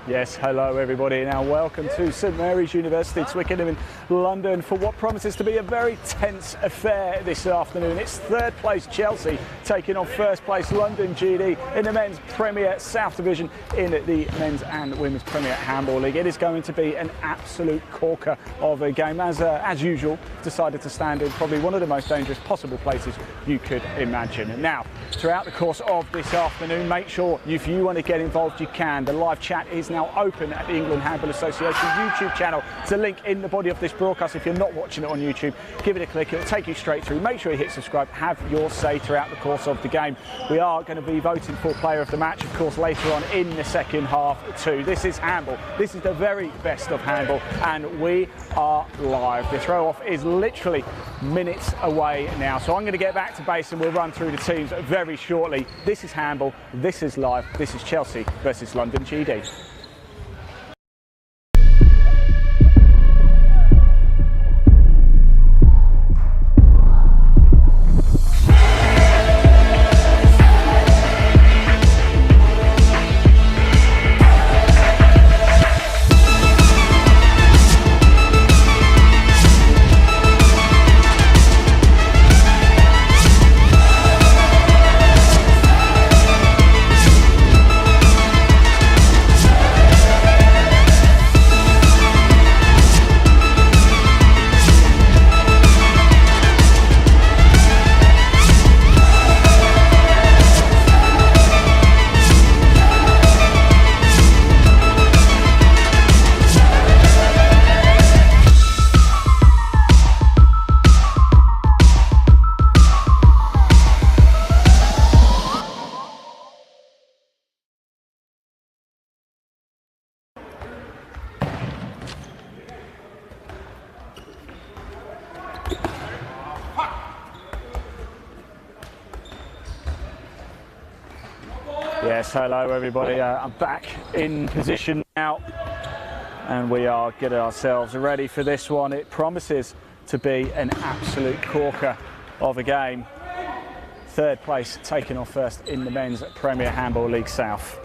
Yes, hello everybody. Now welcome to St Mary's University, Twickenham in London for what promises to be a very tense affair this afternoon. It's third place Chelsea taking on first place London GD in the men's Premier South Division in the men's and women's Premier Handball League. It is going to be an absolute corker of a game. As usual, decided to stand in probably one of the most dangerous possible places you could imagine. And now, throughout the course of this afternoon, make sure if you want to get involved, you can. The live chat is now open at the England Handball Association YouTube channel. It's a link in the body of this broadcast. If you're not watching it on YouTube, give it a click. It'll take you straight through. Make sure you hit subscribe. Have your say throughout the course of the game. We are going to be voting for player of the match, of course, later on in the second half too. This is handball. This is the very best of handball, and we are live. The throw-off is literally minutes away now. So I'm going to get back to base and we'll run through the teams very shortly. This is handball. This is live. This is Chelsea versus London GD. Yes, hello everybody. I'm back in position now and we are getting ourselves ready for this one. It promises to be an absolute corker of a game. Third place taken off first in the men's Premier Handball League South.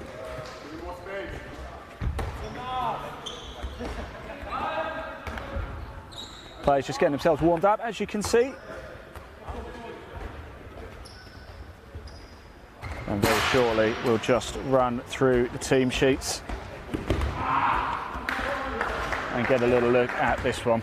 Players just getting themselves warmed up, as you can see. And very shortly we'll just run through the team sheets and get a little look at this one.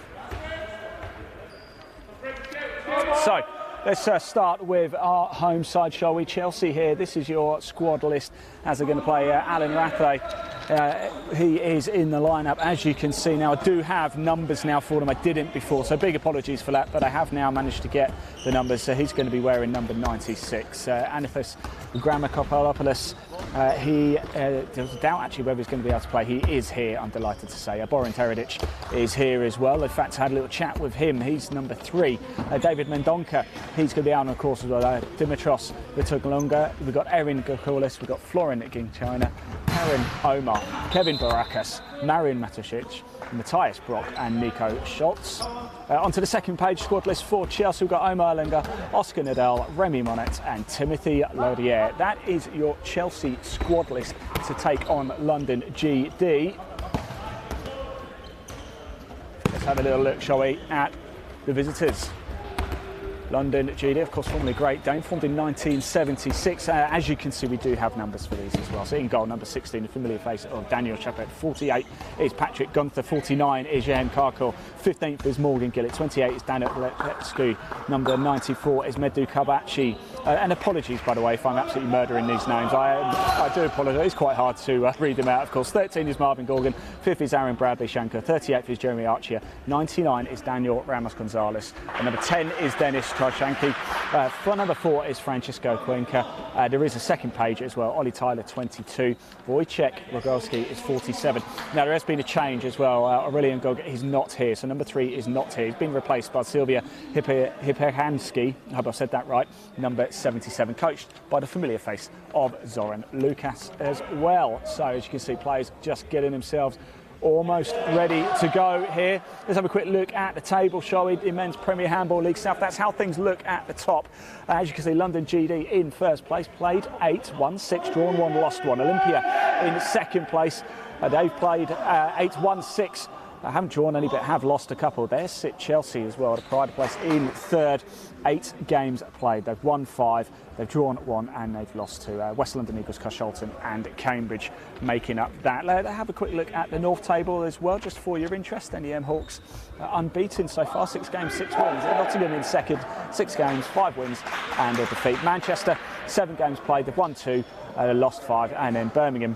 So let's start with our home side, shall we? Chelsea here. This is your squad list as they're going to play Alan Rathray. He is in the lineup, as you can see. Now I do have numbers now for them. I didn't before, so big apologies for that, but I have now managed to get the numbers. So he's going to be wearing number 96. Anithos Grammacopoulopoulos, there's a doubt actually whether he's going to be able to play. He is here, I'm delighted to say. Borin Teredic is here as well. In fact, I had a little chat with him. He's number 3. David Mendonca, he's going to be out on course as well. Dimitros Vitoglunga, we've got Erin Gokoulis, we've got Florin Ginchina, Karen Omar, Kevin Barakas, Marian Matusic, Matthias Brock and Nico Schultz. Onto the second page, squad list for Chelsea. We've got Omar Lenga, Oscar Nadal, Remy Monet and Timothy Laurier. That is your Chelsea squad list to take on London GD. Let's have a little look, shall we, at the visitors. London GD, of course, formerly Great Dane, formed in 1976. As you can see, we do have numbers for these as well. So in goal, number 16, the familiar face of Daniel Chapet. 48 is Patrick Gunther. 49 is Jan Karkor. 15th is Morgan Gillett. 28 is Daniel Letsky. Number 94 is Medu Kabachi. And apologies, by the way, if I'm absolutely murdering these names. I do apologise. It's quite hard to read them out, of course. 13 is Marvin Gorgon. 5th is Aaron Bradley Shankar. 38th is Jeremy Archer. 99 is Daniel Ramos Gonzalez. And number 10 is Dennis Trashanki. For number 4 is Francisco Cuenca. There is a second page as well. Ollie Tyler, 22. Wojciech Rogowski is 47. Now, there has been a change as well. Aurelian Gog is not here. So number 3 is not here. He's been replaced by Sylvia Hiperhanski. I hope I said that right. Number 77, coached by the familiar face of Zoran Lukas as well. So as you can see, players just getting themselves almost ready to go here. Let's have a quick look at the table, shall we? The Men's Premier Handball League South. That's how things look at the top. As you can see, London GD in first place, played 8, won 6, drawn 1, lost 1. Olympia in second place. They've played 8, won 6. Haven't drawn any, but have lost a couple. There sit Chelsea as well, the pride of place in third. 8 games played. They've won 5, they've drawn 1, and they've lost to West London Eagles, Carshalton and Cambridge making up that. Let's have a quick look at the North table as well, just for your interest. NEM Hawks unbeaten so far, 6 games, 6 wins. Nottingham in second, 6 games, 5 wins and a defeat. Manchester, 7 games played, they've won 2, lost 5, and then Birmingham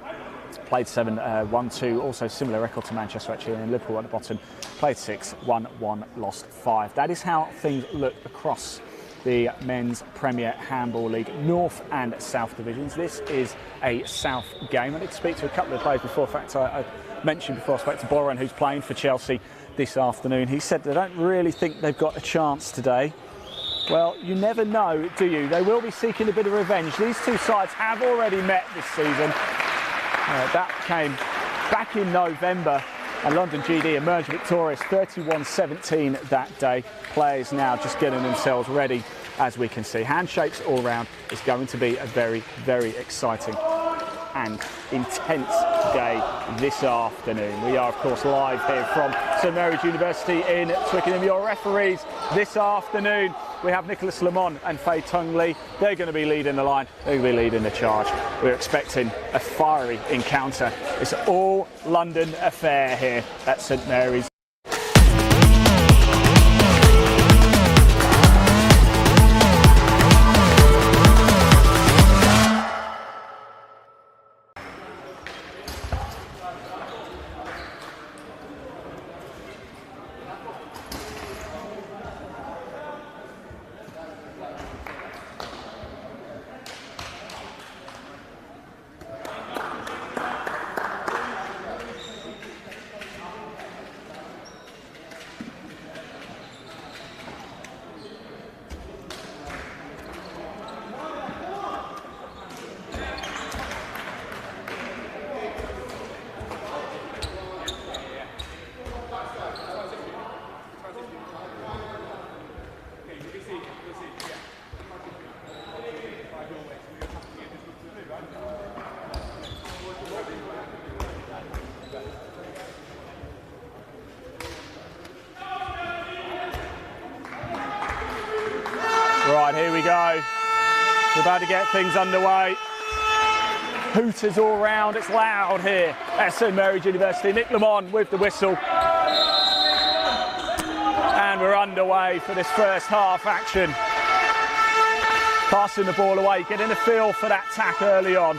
played 7, won 2, also similar record to Manchester actually, and Liverpool at the bottom, played 6, won 1, lost 5. That is how things look across the Men's Premier Handball League North and South divisions. This is a South game. I need to speak to a couple of players before. In fact, I mentioned before I spoke to Boran, who's playing for Chelsea this afternoon. He said they don't really think they've got a chance today. Well, you never know, do you? They will be seeking a bit of revenge. These two sides have already met this season. That came back in November, and London GD emerged victorious 31-17 that day. Players now just getting themselves ready, as we can see. Handshakes all round. It's going to be a very, very exciting and intense day this afternoon. We are, of course, live here from St Mary's University in Twickenham. Your referees this afternoon, we have Nicholas Lamont and Fei Tung Lee. They're going to be leading the line. They're going to be leading the charge. We're expecting a fiery encounter. It's an all-London affair here at St Mary's. Right, here we go. We're about to get things underway. Hooters all round, it's loud here at St Mary's University. Nick Lamont with the whistle. And we're underway for this first half action. Passing the ball away, getting a feel for that tack early on.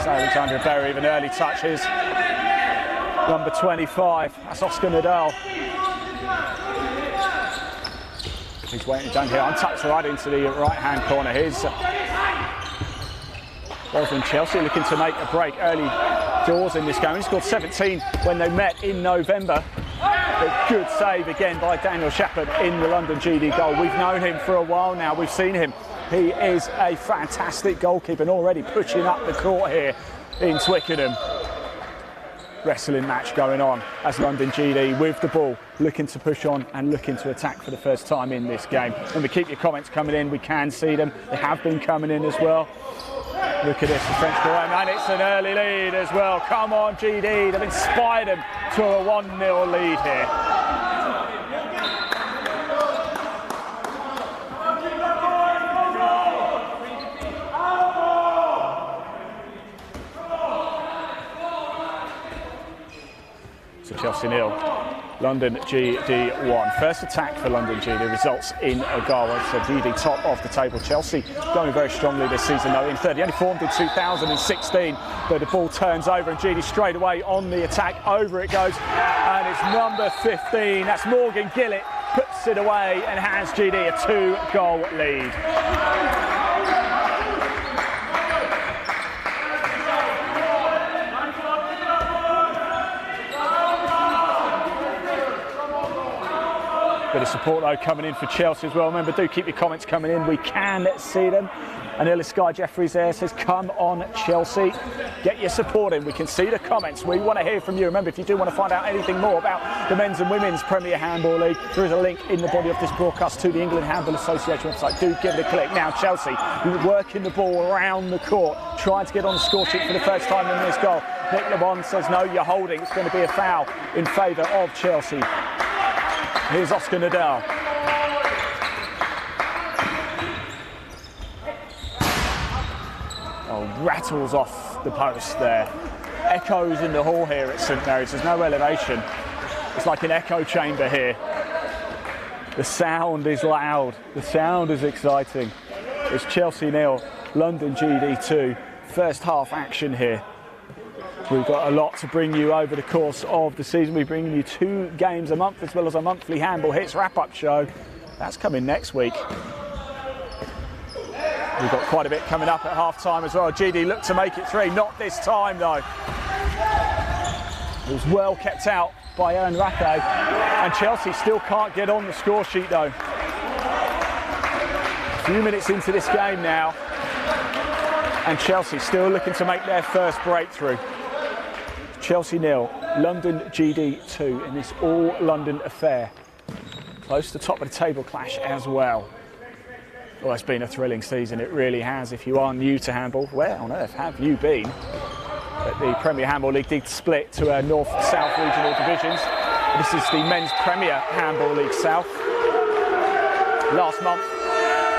So Alexandra Berry with an early touch. Here's number 25, that's Oscar Nadal. He's waiting down here, untouched right into the right-hand corner. Here's Boston Chelsea looking to make a break early doors in this game. He scored 17 when they met in November. A good save again by Daniel Shepherd in the London GD goal. We've known him for a while now, we've seen him. He is a fantastic goalkeeper and already pushing up the court here in Twickenham. Wrestling match going on as London GD with the ball, looking to push on and looking to attack for the first time in this game. And we keep your comments coming in, we can see them. They have been coming in as well. Look at this, the French goal, and it's an early lead as well. Come on, GD, they've inspired them to a 1-0 lead here. So Chelsea 0, London GD 1. First attack for London GD results in a goal. So GD top of the table. Chelsea going very strongly this season though in third. He only formed in 2016, but the ball turns over and GD straight away on the attack. Over it goes, and it's number 15. That's Morgan Gillett, puts it away and hands GD a 2-goal lead. Bit of support though coming in for Chelsea as well. Remember, do keep your comments coming in. We can see them. And early Sky Jeffries there says, come on Chelsea, get your support in. We can see the comments. We want to hear from you. Remember, if you do want to find out anything more about the men's and women's Premier Handball League, there is a link in the body of this broadcast to the England Handball Association website. Do give it a click. Now Chelsea working the ball around the court, trying to get on the score sheet for the first time in this goal. Nick LeBon says, no, you're holding. It's going to be a foul in favour of Chelsea. Here's Oscar Nadal. Oh, rattles off the post there. Echoes in the hall here at St Mary's. There's no elevation. It's like an echo chamber here. The sound is loud. The sound is exciting. It's Chelsea 0, London GD 2. First half action here. We've got a lot to bring you over the course of the season. We're bringing you 2 games a month as well as a monthly Handball Hits wrap-up show. That's coming next week. We've got quite a bit coming up at half-time as well. GD looked to make it 3, not this time though. It was well kept out by Aaron Rache, and Chelsea still can't get on the score sheet though. A few minutes into this game now, and Chelsea still looking to make their first breakthrough. Chelsea 0, London GD 2 in this all-London affair. Close to the top of the table clash as well. Well, it's been a thrilling season, it really has. If you are new to handball, where on earth have you been? But the Premier Handball League did split to North-South regional divisions. This is the Men's Premier Handball League South. Last month,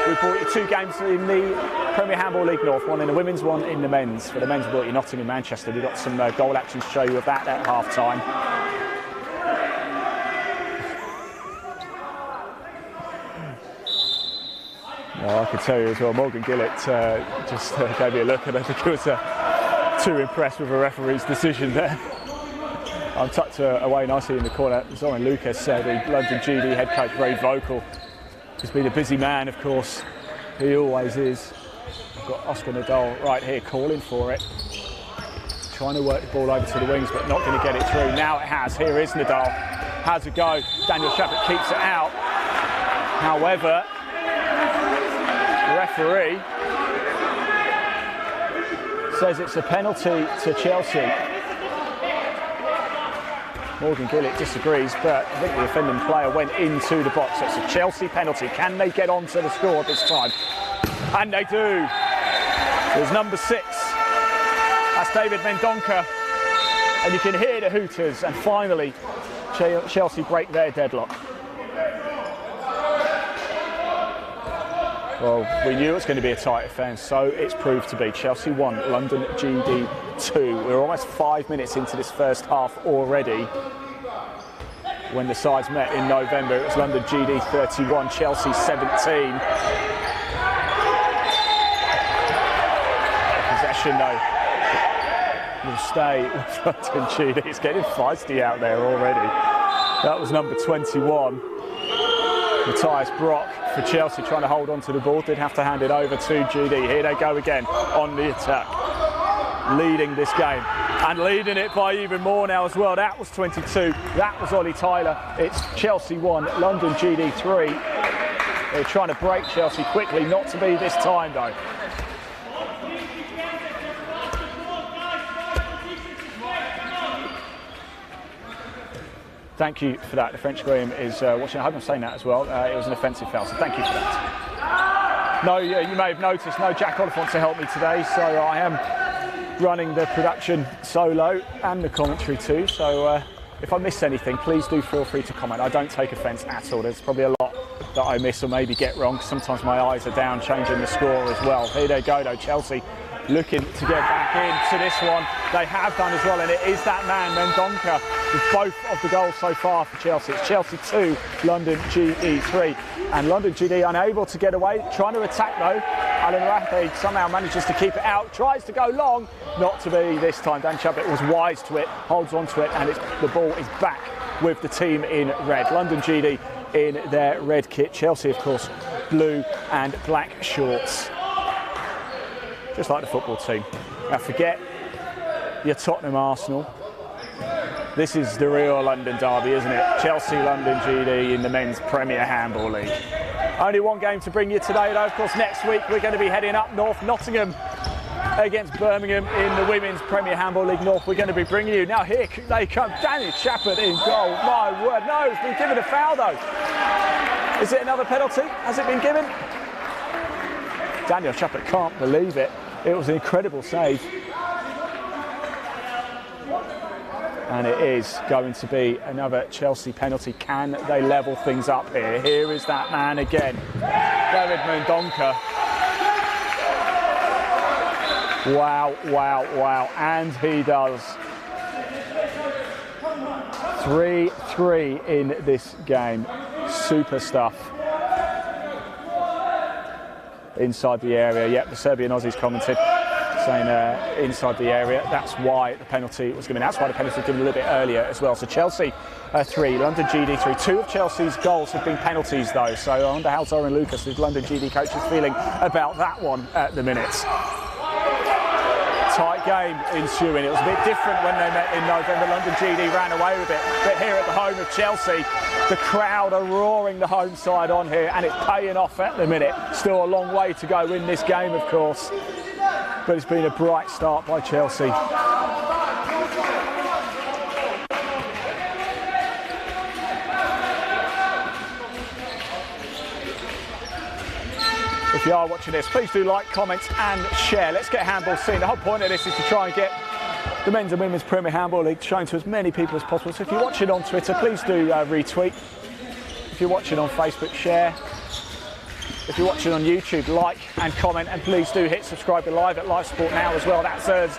we brought you 2 games in the Premier Handball League North, 1 in the women's, 1 in the men's. For the men's, we brought you Nottingham and Manchester. We've got some goal action to show you of that at half-time. Oh, I can tell you as well, Morgan Gillett just gave me a look, and I think he was too impressed with the referee's decision there. I'm tucked away nicely in the corner. Zoran Lucas, the London GD head coach, very vocal. He's been a busy man, of course. He always is. I've got Oscar Nadal right here calling for it. Trying to work the ball over to the wings, but not going to get it through. Now it has. Here is Nadal. Has a go. Daniel Shappert keeps it out. However, the referee says it's a penalty to Chelsea. Morgan Gillett disagrees, but I think the offending player went into the box. It's a Chelsea penalty. Can they get onto the score this time? And they do. There's number 6. That's David Mendonca. And you can hear the hooters. And finally, Chelsea break their deadlock. Well, we knew it was going to be a tight affair, and so it's proved to be. Chelsea 1, London GD 2. We're almost 5 minutes into this first half already. When the sides met in November, it was London GD 31, Chelsea 17. Possession, though, will stay with London GD. It's getting feisty out there already. That was number 21. Matthias Brock for Chelsea, trying to hold on to the ball. Did have to hand it over to GD. Here they go again on the attack. Leading this game. And leading it by even more now as well. That was 22. That was Ollie Tyler. It's Chelsea 1, London GD 3. They're trying to break Chelsea quickly. Not to be this time, though. Thank you for that. The French Graham is watching. I hope I'm saying that as well. It was an offensive foul, so thank you for that. No, you may have noticed, no Jack Oliphant to help me today, so I am running the production solo and the commentary too. So if I miss anything, please do feel free to comment. I don't take offence at all. There's probably a lot that I miss or maybe get wrong. Sometimes my eyes are down, changing the score as well. Here they go though, Chelsea looking to get back into this one. They have done as well, and it is that man, Mendonca, with both of the goals so far for Chelsea. It's Chelsea 2, London GD 3. And London GD unable to get away, trying to attack though. Alan Rathade somehow manages to keep it out, tries to go long, not to be this time. Dan Chapman was wise to it, holds on to it, and the ball is back with the team in red. London GD in their red kit. Chelsea, of course, blue and black shorts. Just like the football team. Now forget your Tottenham Arsenal. This is the real London derby, isn't it? Chelsea, London GD in the men's Premier Handball League. Only one game to bring you today though. Of course, next week we're going to be heading up north, Nottingham against Birmingham in the women's Premier Handball League North. We're going to be bringing you. Now here they come. Daniel Shepherd in goal. My word. No, it's been given a foul though. Is it another penalty? Has it been given? Daniel Shepherd can't believe it. It was an incredible save. And it is going to be another Chelsea penalty. Can they level things up here? Here is that man again, David Mendonca. Wow, wow, wow. And he does. 3-3 in this game. Super stuff. Inside the area. Yep, the Serbian Aussies commented, saying inside the area. That's why the penalty was given. That's why the penalty was given a little bit earlier as well. So Chelsea 3, London GD 3. 2 of Chelsea's goals have been penalties though. So I wonder how Zoran Lucas, the London GD coach, is feeling about that one at the minute. Tight game ensuing. It was a bit different when they met in November. London GD ran away with it. But here at the home of Chelsea, the crowd are roaring the home side on here, and it's paying off at the minute. Still a long way to go in this game, of course. But it's been a bright start by Chelsea. If you are watching this, please do like, comment and share. Let's get handball seen. The whole point of this is to try and get the men's and women's Premier Handball League shown to as many people as possible. So if you're watching on Twitter, please do retweet. If you're watching on Facebook, share. If you're watching on YouTube, like and comment, and please do hit subscribe. We're live at Live Sport Now as well. That serves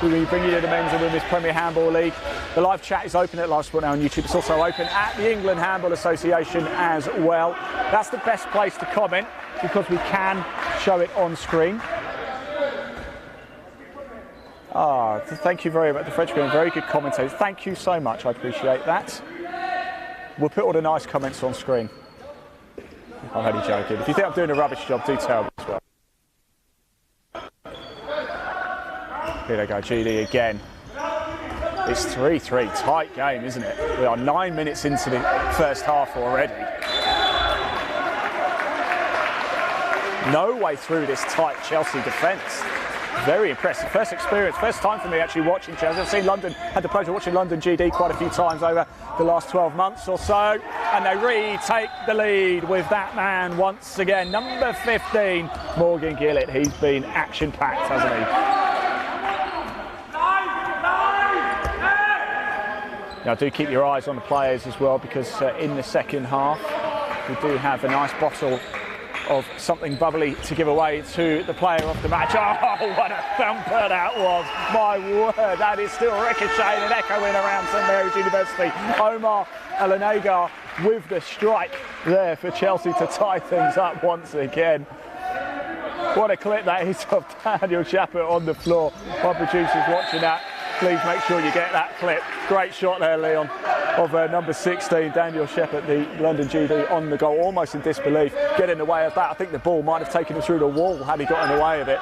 we bring you to the men's and women's Premier Handball League. The live chat is open at Live Sport Now on YouTube. It's also open at the England Handball Association as well. That's the best place to comment because we can show it on screen. Thank you very much. The French being very good commentators. Thank you so much. I appreciate that. We'll put all the nice comments on screen. I'm only joking. If you think I'm doing a rubbish job, do tell me as well. Here they go, GD again. It's 3-3, tight game, isn't it? We are 9 minutes into the first half already. No way through this tight Chelsea defence. Very impressive. First experience, first time for me actually watching Chelsea. I've seen London, had the pleasure of watching London GD quite a few times over the last 12 months or so. And they retake the lead with that man once again. Number 15, Morgan Gillett. He's been action-packed, hasn't he? Now do keep your eyes on the players as well, because in the second half we do have a nice bottle of something bubbly to give away to the player of the match. Oh, what a thumper that was. My word, that is still ricocheting and echoing around St Mary's University. Omar Alanagar with the strike there for Chelsea to tie things up once again. What a clip that is of Daniel Shepherd on the floor. My producer's watching that. Please make sure you get that clip. Great shot there, Leon, of number 16, Daniel Shepherd, the London GD, on the goal, almost in disbelief, getting in the way of that. I think the ball might have taken him through the wall had he got in the way of it.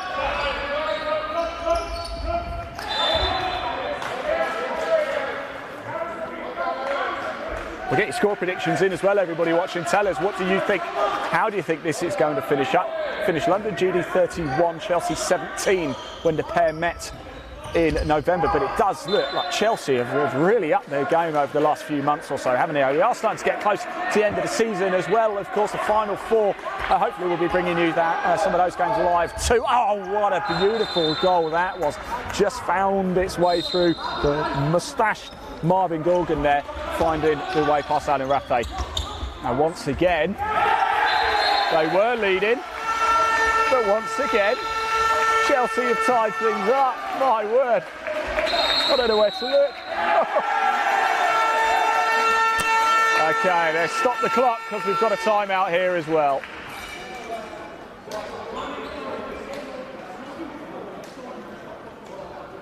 We'll get your score predictions in as well, everybody watching. Tell us, what do you think? How do you think this is going to finish up? Finish London GD 31, Chelsea 17 when the pair met in November, but it does look like Chelsea have really upped their game over the last few months or so, haven't they? We are starting to get close to the end of the season as well. Of course, the Final Four, hopefully we'll be bringing you some of those games live too. Oh, what a beautiful goal that was. Just found its way through the moustached Marvin Gorgon there, finding the way past Alan Rathé. Now once again, they were leading, but once again, Chelsea have tied things up. My word, I don't know where to look. Okay, let's stop the clock because we've got a timeout here as well.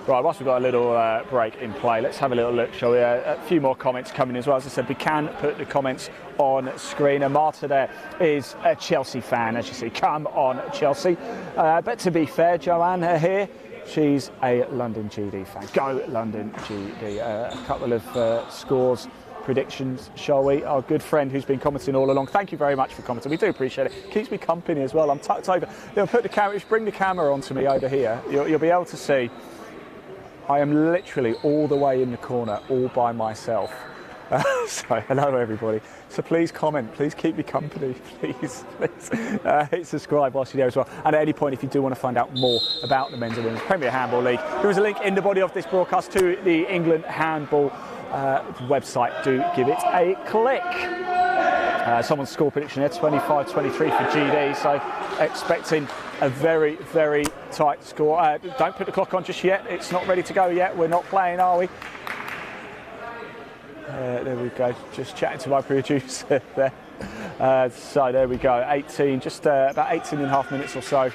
Right, whilst we've got a little break in play, let's have a little look, shall we? A few more comments coming as well. As I said, we can put the comments on screen. And Marta there is a Chelsea fan, as you see. Come on, Chelsea. But to be fair, Joanne here, she's a London GD fan. Go London GD. A couple of scores, predictions, shall we? Our good friend who's been commenting all along. Thank you very much for commenting. We do appreciate it. Keeps me company as well. I'm tucked over. They'll put the camera. Bring the camera onto me over here. You'll be able to see. I am literally all the way in the corner, all by myself. So hello everybody. So please comment, please keep me company, please. Hit subscribe whilst you're there as well. And at any point, if you do want to find out more about the men's and women's Premier Handball League, there is a link in the body of this broadcast to the England Handball website. Do give it a click. Someone's score prediction there, 25-23 for GD, so expecting a very, very tight score. Don't put the clock on just yet, it's not ready to go yet, we're not playing, are we? There we go, just chatting to my producer there. So there we go, 18, just about 18 and a half minutes or so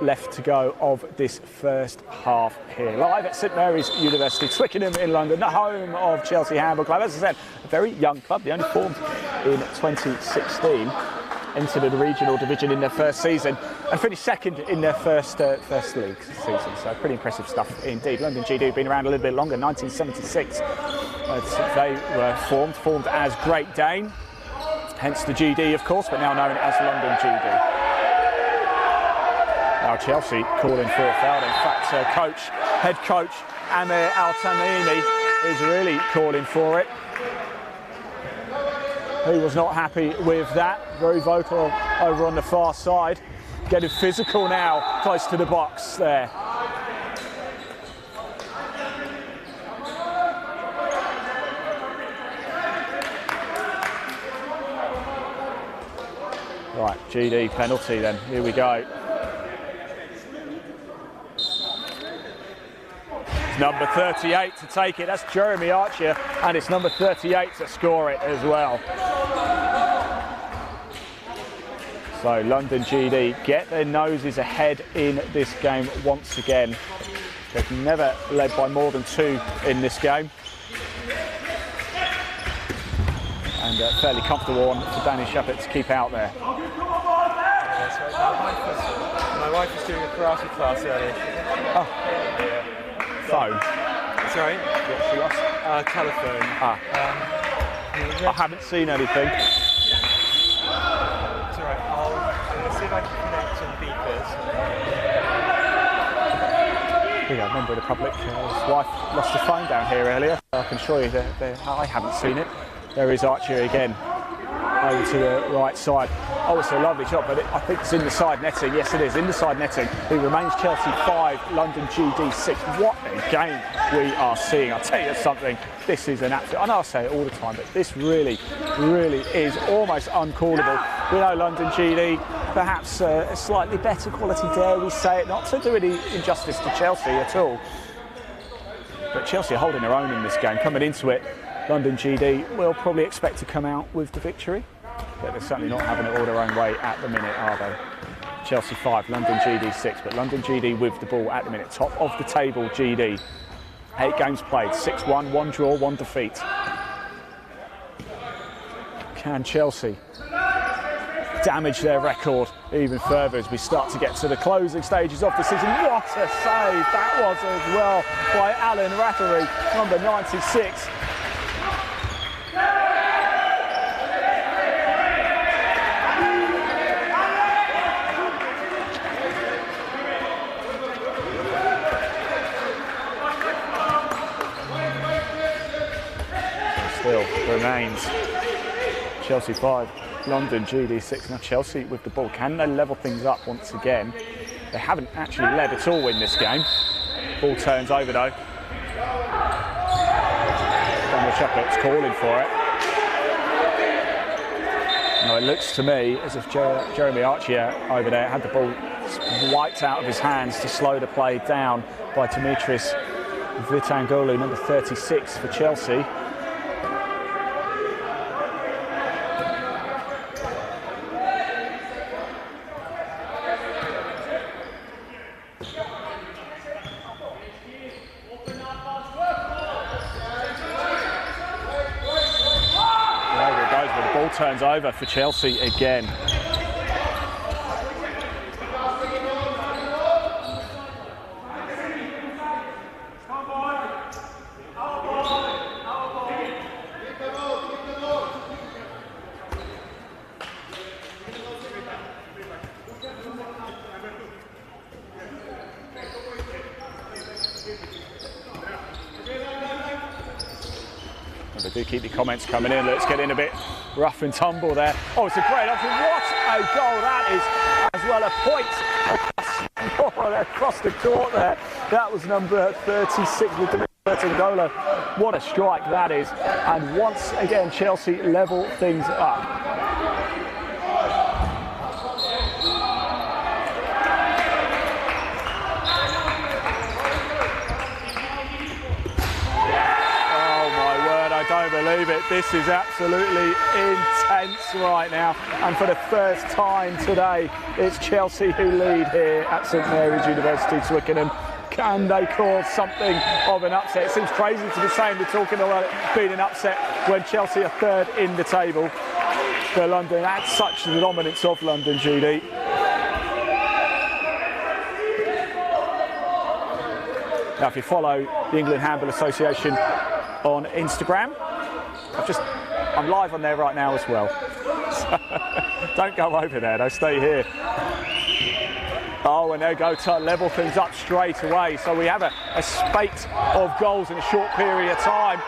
left to go of this first half here. Live at St Mary's University, Twickenham in London, the home of Chelsea Handball Club. As I said, a very young club. They only formed in 2016, entered the regional division in their first season and finished second in their first league season. So pretty impressive stuff indeed. London GD have been around a little bit longer, 1976. They were formed as Great Dane, hence the GD of course, but now known as London GD. Now Chelsea calling for a foul. In fact, head coach Amir Al-Tamimi is really calling for it. He was not happy with that. Very vocal over on the far side. Getting physical now, close to the box there. Right, GD penalty then. Here we go. Number 38 to take it, that's Jeremy Archer, and it's number 38 to score it as well. So London GD get their noses ahead in this game once again. They've never led by more than 2 in this game. And fairly comfortable one for Danny Shepherd to keep out there. My wife was doing a karate class earlier. Oh. Yeah. Phone. Sorry? What's she lost? Telephone. I haven't seen anything. It's alright, I'll see if I can connect some beepers. Yeah, a member of the public, his wife lost the phone down here earlier. I can assure you that I haven't seen it. There is Archer again, over to the right side. Oh, it's a lovely shot, but I think it's in the side netting. Yes, it is, in the side netting. It remains Chelsea 5, London GD 6. What a game we are seeing. I'll tell you something, this is an absolute, I know I say it all the time, but this really, really is almost uncallable. We know London GD, perhaps a slightly better quality, dare we say it, not to do any injustice to Chelsea at all. But Chelsea are holding their own in this game. Coming into it, London GD will probably expect to come out with the victory. But they're certainly not having it all their own way at the minute, are they? Chelsea 5, London GD 6, but London GD with the ball at the minute. Top of the table, GD. 8 games played, 6-1, 1 draw, 1 defeat. Can Chelsea damage their record even further as we start to get to the closing stages of the season? What a save that was as well by Alan Rathé, number 96. still remains. Chelsea 5, London GD 6. Now Chelsea with the ball. Can they level things up once again? They haven't actually led at all in this game. Ball turns over though. Daniel Chaput's calling for it. No, it looks to me as if Jeremy Archer over there had the ball wiped out of his hands to slow the play down by Dimitris Vitangolu, number 36 for Chelsea. Turns over for Chelsea again. They do keep the comments coming in. Let's get in a bit rough and tumble there. Oh, it's a great option. What a goal that is. As well, a point across the court there. That was number 36 with Dimitris. What a strike that is. And once again, Chelsea level things up. I don't believe it. This is absolutely intense right now. And for the first time today, it's Chelsea who lead here at St Mary's University, Twickenham. Can they cause something of an upset? It seems crazy to be saying we're talking about it being an upset when Chelsea are third in the table for London. That's such the dominance of London, GD. Now, if you follow the England Handball Association on Instagram, I'm live on there right now as well. So, don't go over there, no, stay here. Oh, and they go to level things up straight away. So we have a spate of goals in a short period of time.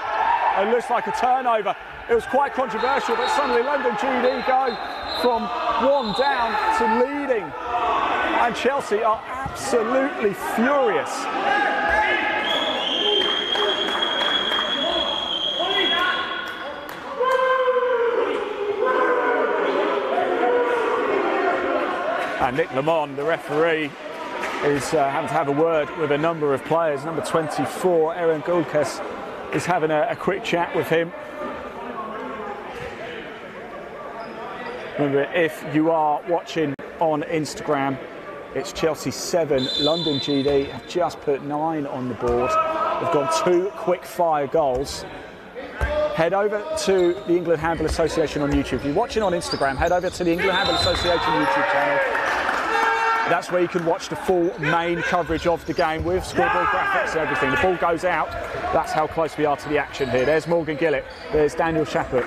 It looks like a turnover. It was quite controversial, but suddenly London GD go from 1 down to leading. And Chelsea are absolutely furious. And Nick Lamont, the referee, is having to have a word with a number of players. Number 24, Aaron Goldkes, is having a quick chat with him. Remember, if you are watching on Instagram, it's Chelsea 7, London GD have just put 9 on the board. They've got 2 quick fire goals. Head over to the England Handball Association on YouTube. If you're watching on Instagram, head over to the England Handball Association YouTube channel. That's where you can watch the full main coverage of the game with scoreboard graphics and everything. The ball goes out. That's how close we are to the action here. There's Morgan Gillett. There's Daniel Chaput.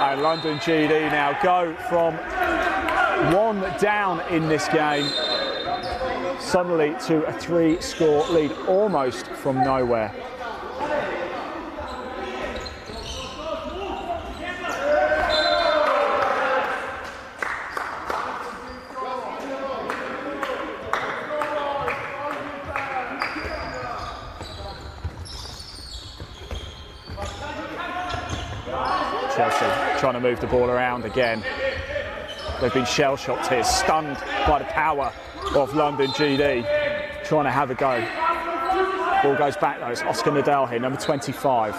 And London GD now go from 1 down in this game suddenly to a 3-score lead, almost from nowhere. Chelsea trying to move the ball around again. They've been shell-shocked here, stunned by the power of London GD, trying to have a go. Ball goes back though, it's Oscar Nadal here, number 25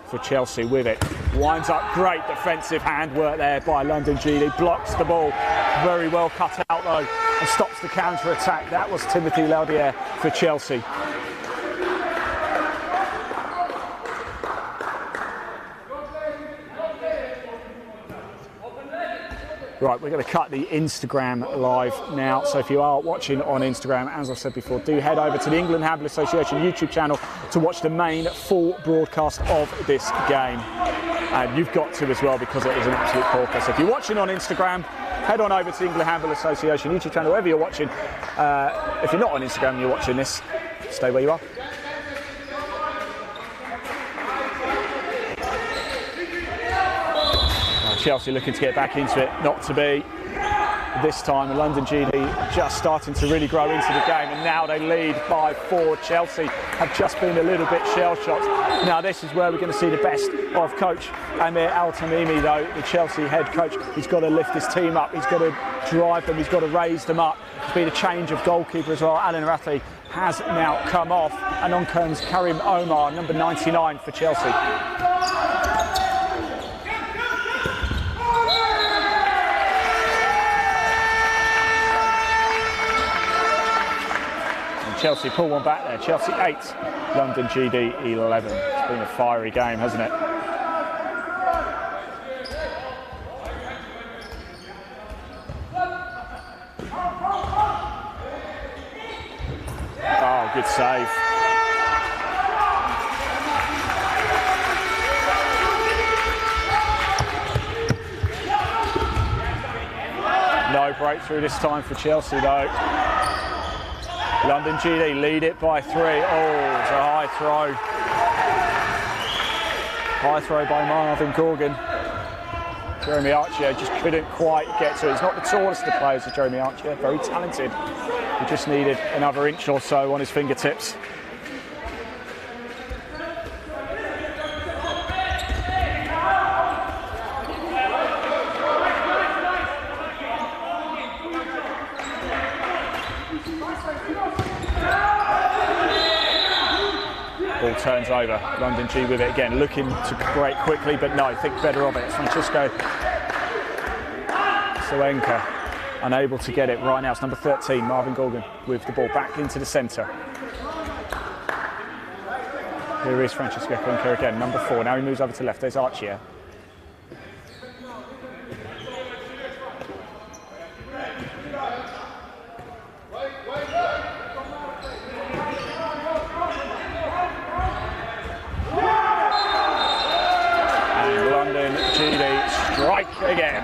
for Chelsea with it. Winds up, great defensive handwork there by London GD, blocks the ball, very well cut out though, and stops the counter-attack. That was Timothy Laudier for Chelsea. Right, we're going to cut the Instagram live now. So if you are watching on Instagram, as I've said before, do head over to the England Handball Association YouTube channel to watch the main full broadcast of this game. And you've got to as well, because it is an absolute corker. So if you're watching on Instagram, head on over to the England Handball Association YouTube channel, wherever you're watching. If you're not on Instagram and you're watching this, stay where you are. Chelsea looking to get back into it, not to be. This time, London GD just starting to really grow into the game, and now they lead by 4. Chelsea have just been a little bit shell-shocked. Now this is where we're going to see the best of coach Amir Al-Tamimi, though, the Chelsea head coach. He's got to lift his team up, he's got to drive them, he's got to raise them up. There's been a change of goalkeeper as well. Alan Rathie has now come off, and on comes Karim Omar, number 99 for Chelsea. Chelsea pull one back there. Chelsea 8, London GD 11. It's been a fiery game, hasn't it? Oh, good save. No breakthrough this time for Chelsea, though. London GD lead it by 3. Oh, it's a high throw. High throw by Marvin Gorgon. Jeremy Archer just couldn't quite get to it. He's not the tallest of the players, Jeremy Archer, very talented. He just needed another inch or so on his fingertips. Ball turns over. London G with it again, looking to break quickly, but no, think better of it. It's Francisco Soenka unable to get it right now. It's number 13, Marvin Gorgon, with the ball back into the centre. Here is Francisco Soenka again, number 4. Now he moves over to left. There's Archie. Strike again.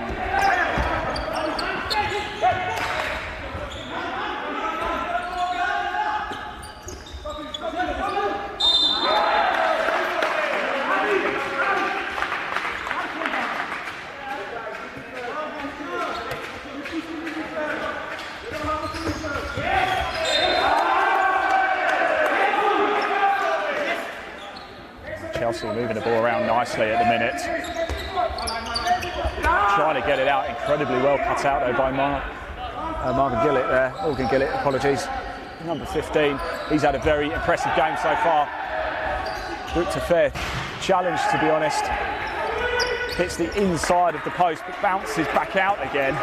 Chelsea moving the ball around nicely at the minute. Trying to get it out, incredibly well cut out though by Marvin Gillett there, Morgan Gillett, apologies. Number 15, he's had a very impressive game so far. Looked a fair challenge, to be honest. Hits the inside of the post, but bounces back out again.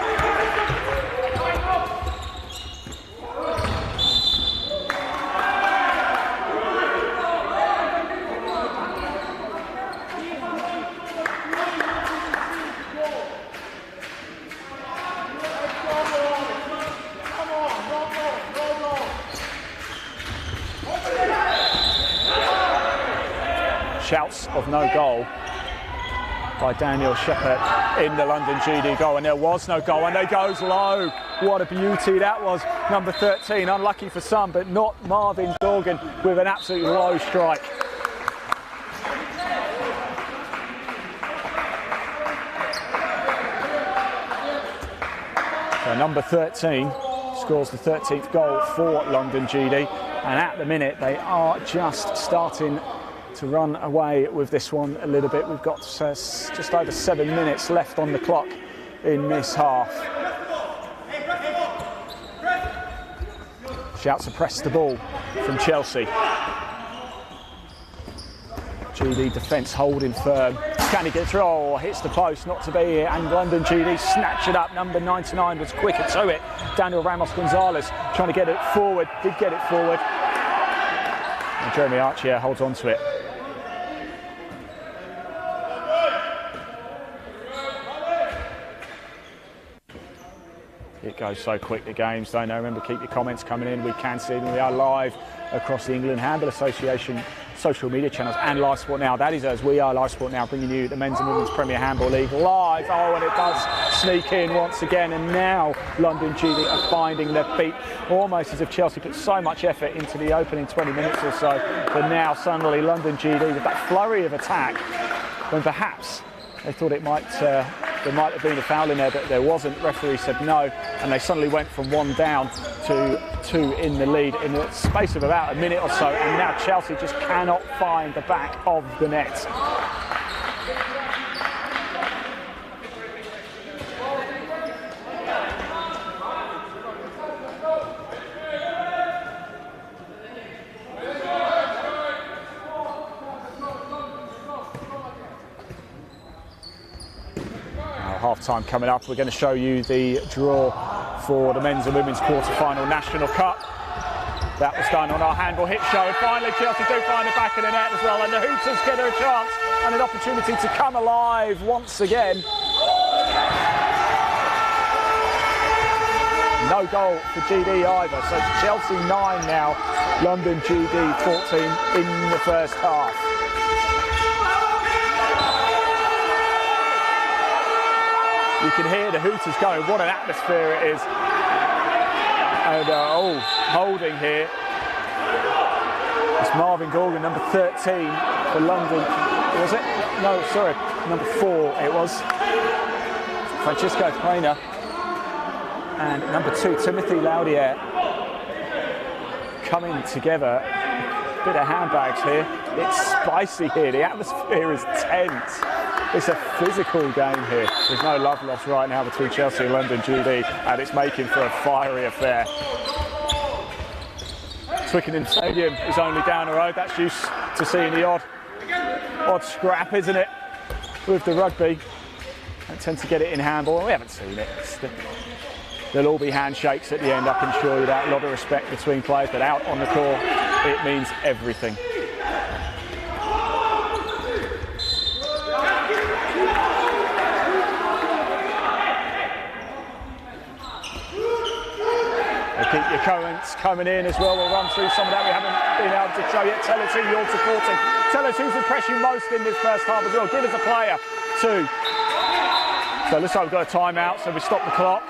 Shouts of no goal by Daniel Shepherd in the London GD goal, and there was no goal, and it goes low. What a beauty that was. Number 13, unlucky for some, but not Marvin Gorgon, with an absolutely low strike. So number 13 scores the 13th goal for London GD, and at the minute they are just starting to run away with this one a little bit. We've got just over 7 minutes left on the clock in this half. Shouts to press the ball from Chelsea. GD defence holding firm. Can he get through? Oh, hits the post, not to be here. And London GD snatch it up. Number 99 was quicker to it. Daniel Ramos Gonzalez trying to get it forward. Did get it forward. And Jeremy Archer holds on to it. Here Go so quick, the games, don't they? Remember, keep your comments coming in. We can see them. We are live across the England Handball Association social media channels and Live Sport Now. That is us. We are Live Sport Now, bringing you the Men's and Women's Premier Handball League live. Oh, and it does sneak in once again. And now London GD are finding their feet, almost as if Chelsea put so much effort into the opening 20 minutes or so. But now suddenly London GD, with that flurry of attack, when perhaps they thought it might there might have been a foul in there, but there wasn't. The referee said no, and they suddenly went from 1 down to 2 in the lead in the space of about a minute or so, and now Chelsea just cannot find the back of the net. Half-time coming up. We're going to show you the draw for the men's and women's quarter-final National Cup. That was done on our handball hit show, and finally Chelsea do find the back of the net as well, and the Hooters get a chance and an opportunity to come alive once again. No goal for GD either, so it's Chelsea 9 now, London GD 14 in the first half. You can hear the Hooters going. What an atmosphere it is. And holding here. It's Marvin Gorgon, number 13 for London. Was it? No, sorry, number 4 it was. Francisco Prainer. And number 2, Timothy Laudier. Coming together. Bit of handbags here. It's spicy here. The atmosphere is tense. It's a physical game here. There's no love lost right now between Chelsea and London GD, and it's making for a fiery affair. Twickenham Stadium is only down the road. That's used to seeing the odd scrap, isn't it, with the rugby. They tend to get it in handball. We haven't seen it. There'll all be handshakes at the end, I can assure you that. A lot of respect between players, but out on the court, it means everything. Keep your comments coming in as well. We'll run through some of that we haven't been able to show yet. Tell us who you're supporting. Tell us who's impressed you most in this first half as well. Give us a player too. So looks like we've got a timeout, so we stop the clock.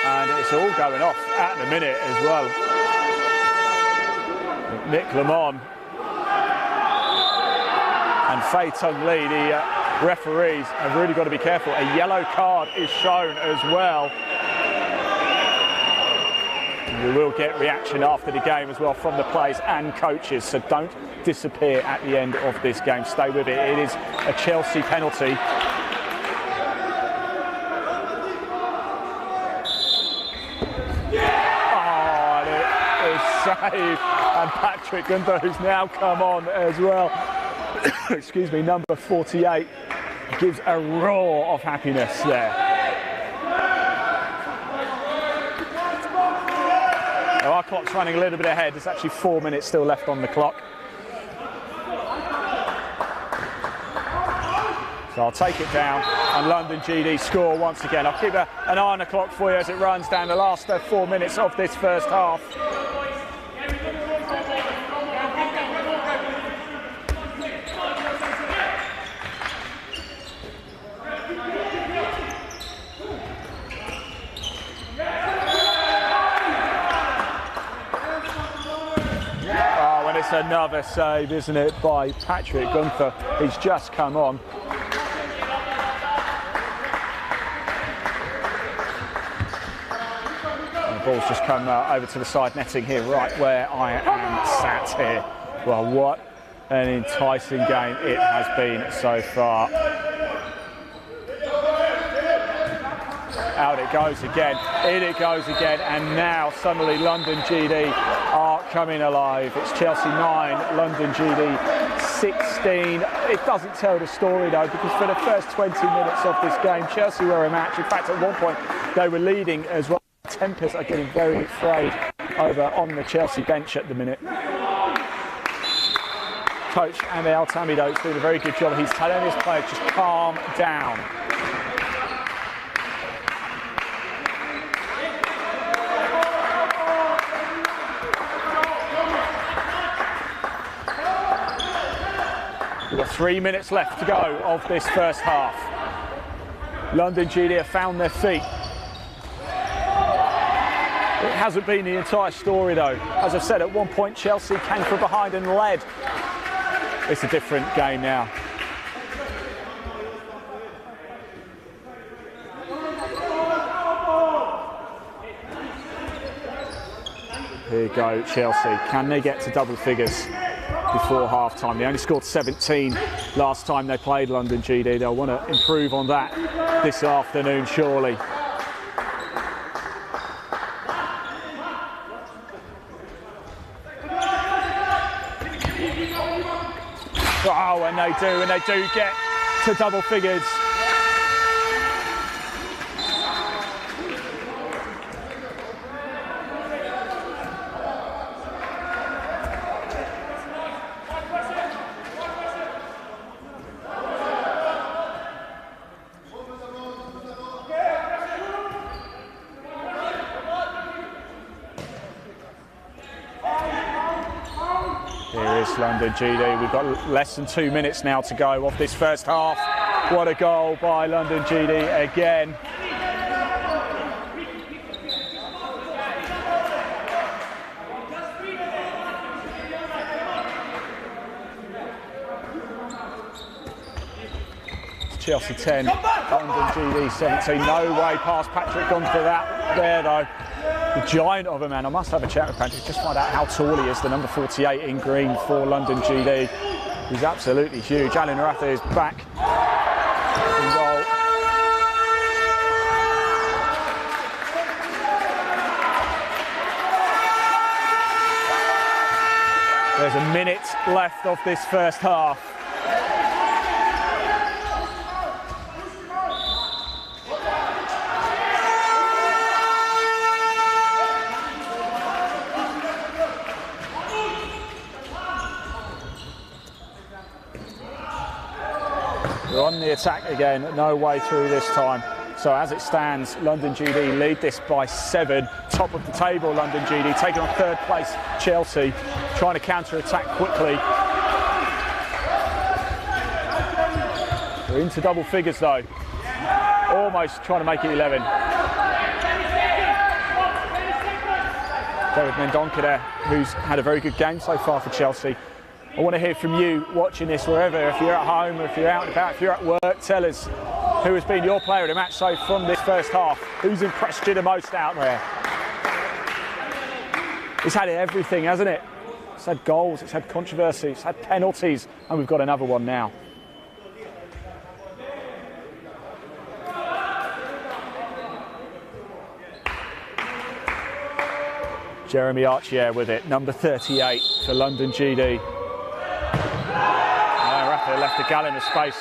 And it's all going off at the minute as well. Nick Lamont and Fei Tung Lee, the referees, have really got to be careful. A yellow card is shown as well. And we will get reaction after the game as well from the players and coaches, so don't disappear at the end of this game. Stay with it. It is a Chelsea penalty. Save, and Patrick Gunther, who's now come on as well, excuse me, number 48, gives a roar of happiness there. Now our clock's running a little bit ahead. There's actually 4 minutes still left on the clock. So I'll take it down, and London GD score once again. I'll keep an eye on the clock for you as it runs down the last 4 minutes of this first half. It's another save, isn't it, by Patrick Gunther. He's just come on. And the ball's just come over to the side netting here, right where I am sat here. Well, what an enticing game it has been so far. Out it goes again, in it goes again, and now suddenly London GD are coming alive. It's Chelsea 9, London GD 16. It doesn't tell the story though, because for the first 20 minutes of this game, Chelsea were a match. In fact, at one point they were leading as well. Tempers are getting very frayed over on the Chelsea bench at the minute. Coach Ame Altamido is doing a very good job. He's telling his players just calm down. We've got 3 minutes left to go of this first half. London GD have found their feet. It hasn't been the entire story though. As I've said, at one point Chelsea came from behind and led. It's a different game now. Here you go, Chelsea. Can they get to double figures before half-time? They only scored 17 last time they played London GD. They'll want to improve on that this afternoon, surely. Oh, and they do get to double figures. Here is London GD. We've got less than 2 minutes now to go of this first half. What a goal by London GD again. It's Chelsea 10, London GD 17. No way past Patrick gone for that there though. The giant of a man. I must have a chat with Patrick, just find out how tall he is, the number 48 in green for London GD. He's absolutely huge. Alan Rafa is back in goal. There's a minute left of this first half. We're on the attack again, no way through this time. So as it stands, London GD lead this by 7. Top of the table, London GD taking on third place Chelsea, trying to counter-attack quickly. We're into double figures though, almost trying to make it 11. David Mendonca there, who's had a very good game so far for Chelsea. I want to hear from you watching this wherever, if you're at home or if you're out and about, if you're at work, tell us who has been your player of the match so from this first half. Who's impressed you the most out there? It's had everything, hasn't it? It's had goals, it's had controversy, it's had penalties, and we've got another one now. Jeremy Archier with it, number 38 for London GD. Rafa left a gallon of space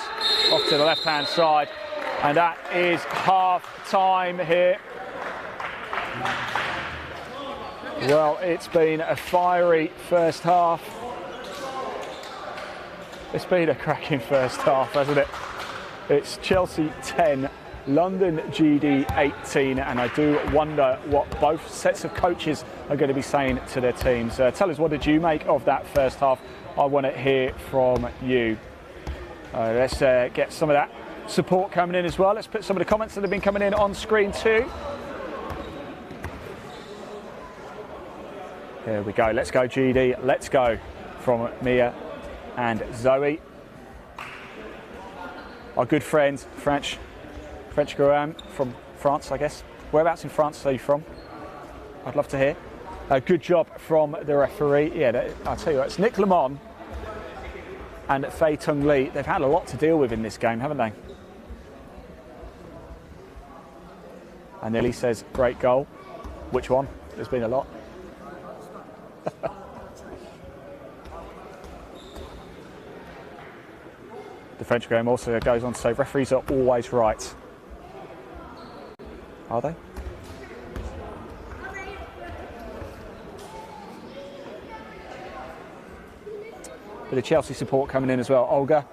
off to the left-hand side, and that is half-time here. Well, it's been a fiery first half. It's been a cracking first half, hasn't it? It's Chelsea 10, London GD 18, and I do wonder what both sets of coaches are going to be saying to their teams. Tell us, what did you make of that first half? I want to hear from you. Let's get some of that support coming in as well. Let's put some of the comments that have been coming in on screen too. Here we go. Let's go GD. Let's go from Mia and Zoe. Our good friend, French Graham from France, I guess. Whereabouts in France are you from? I'd love to hear. Good job from the referee. Yeah, I'll tell you what, it's Nick Lemon and Fei Tung Lee. They've had a lot to deal with in this game, haven't they? And Nelly says, great goal. Which one? There's been a lot. The French game also goes on to say, referees are always right. Are they? Bit of Chelsea support coming in as well. Olga,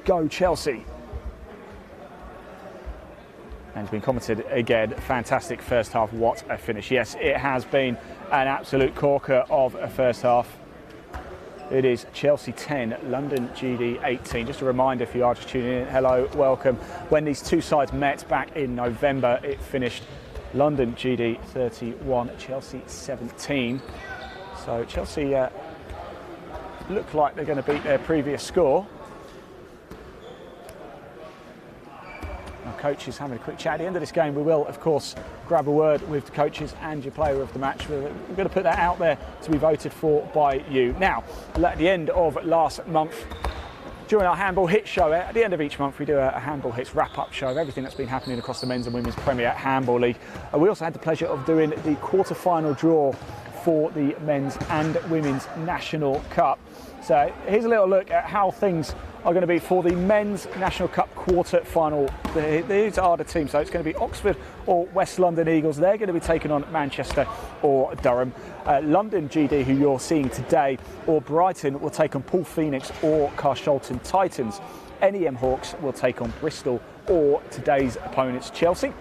go Chelsea. And it's been commented again, fantastic first half, what a finish. Yes, it has been an absolute corker of a first half. It is Chelsea 10, London GD 18. Just a reminder, if you are just tuning in, hello, welcome. When these two sides met back in November, it finished London GD 31, Chelsea 17. So Chelsea look like they're going to beat their previous score. Our coach is having a quick chat. At the end of this game, we will, of course, grab a word with the coaches and your player of the match. We're going to put that out there to be voted for by you. Now, at the end of last month, during our Handball Hits show, at the end of each month, we do a Handball Hits wrap-up show of everything that's been happening across the men's and women's Premier Handball League. We also had the pleasure of doing the quarter-final draw for the men's and women's National Cup. So here's a little look at how things are going to be for the men's National Cup quarter-final. These are the teams. So it's going to be Oxford or West London Eagles. They're going to be taking on Manchester or Durham. London GD, who you're seeing today, or Brighton will take on Paul Phoenix or Carshalton Titans. NEM Hawks will take on Bristol or today's opponents Chelsea.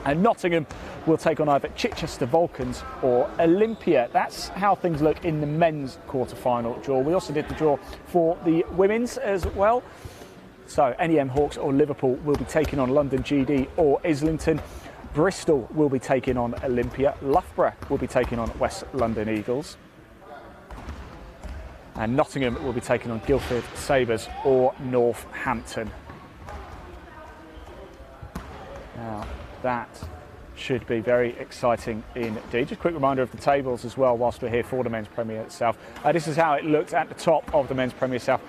And Nottingham will take on either Chichester Vulcans or Olympia. That's how things look in the men's quarter-final draw. We also did the draw for the women's as well. So NEM Hawks or Liverpool will be taking on London GD or Islington. Bristol will be taking on Olympia. Loughborough will be taking on West London Eagles. And Nottingham will be taking on Guildford Sabres or Northampton. Now, that should be very exciting indeed. Just a quick reminder of the tables as well whilst we're here for the Men's Premier South. This is how it looked at the top of the Men's Premier South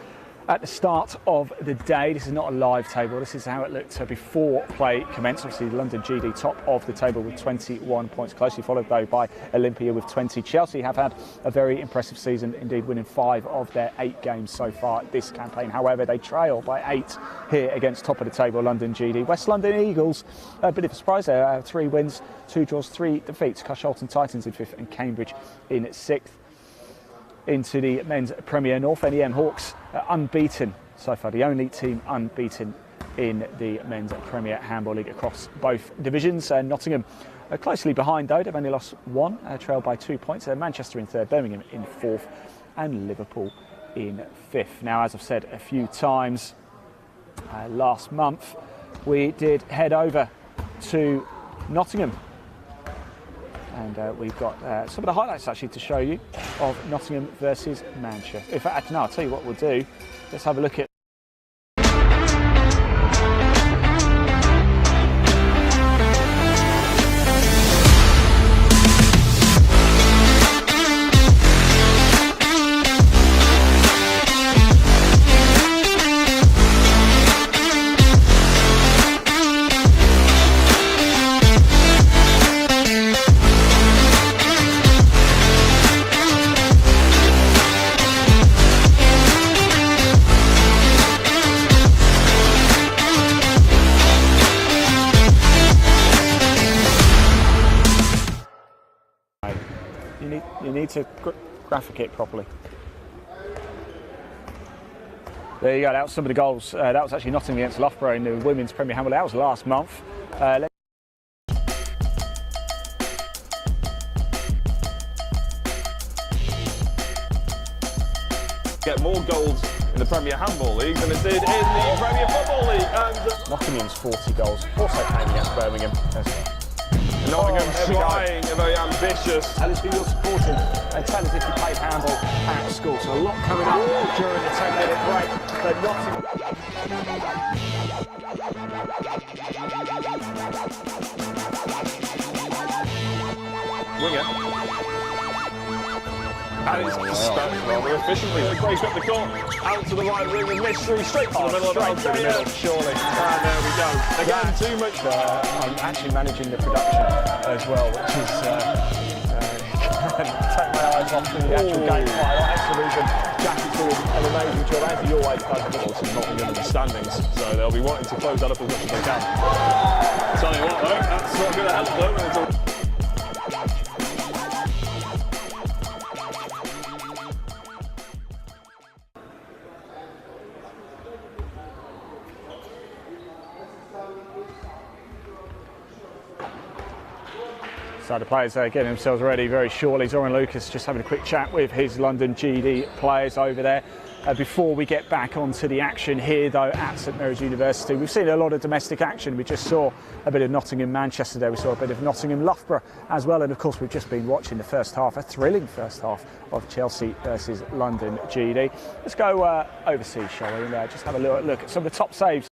at the start of the day. This is not a live table. This is how it looked before play commenced. Obviously, London GD top of the table with 21 points, closely followed though by Olympia with 20. Chelsea have had a very impressive season, indeed winning 5 of their 8 games so far this campaign. However, they trail by 8 here against top of the table London GD. West London Eagles, a bit of a surprise there. 3 wins, 2 draws, 3 defeats. Carshalton Titans in 5th and Cambridge in 6th. Into the men's Premier North, NEM Hawks unbeaten so far, the only team unbeaten in the men's Premier Handball League across both divisions. Nottingham closely behind though, they've only lost 1, trailed by 2 points. Manchester in 3rd, Birmingham in 4th and Liverpool in 5th. Now, as I've said a few times, last month we did head over to Nottingham. And we've got some of the highlights actually to show you of Nottingham versus Manchester. In fact, no, I'll tell you what we'll do. Let's have a look at you need to graphic it properly. There you go, that was some of the goals. That was actually Nottingham against Loughborough in the Women's Premier Handball. That was last month. Get more goals in the Premier Handball League than it did in the Premier Football League. And Nottingham's 40 goals, also came against Birmingham. Nottingham trying, very ambitious. Tell us who you're supporting and tell us if you played handball at school. So a lot coming up during the 10-minute break. But Nottingham. Winger. And it's dispatched rather efficiently. They break up the court, out to the right wing and mystery, straight to the middle of the middle, surely. And there we go. Again, too much. I'm actually managing the production as well, which is take my eyes off the actual game quite a lot. That's the reason Jackie's doing an amazing job, as he always does. Also not in the standings, so they'll be wanting to close that up as much as they can. Tell you what though, that's not going to help them. So the players are getting themselves ready very shortly. Zoran Lucas just having a quick chat with his London GD players over there. Before we get back onto the action here though at St Mary's University, we've seen a lot of domestic action. We just saw a bit of Nottingham-Manchester there, we saw a bit of Nottingham-Loughborough as well, and of course we've just been watching the first half, a thrilling first half of Chelsea versus London GD. Let's go overseas, shall we, and just have a look at some of the top saves.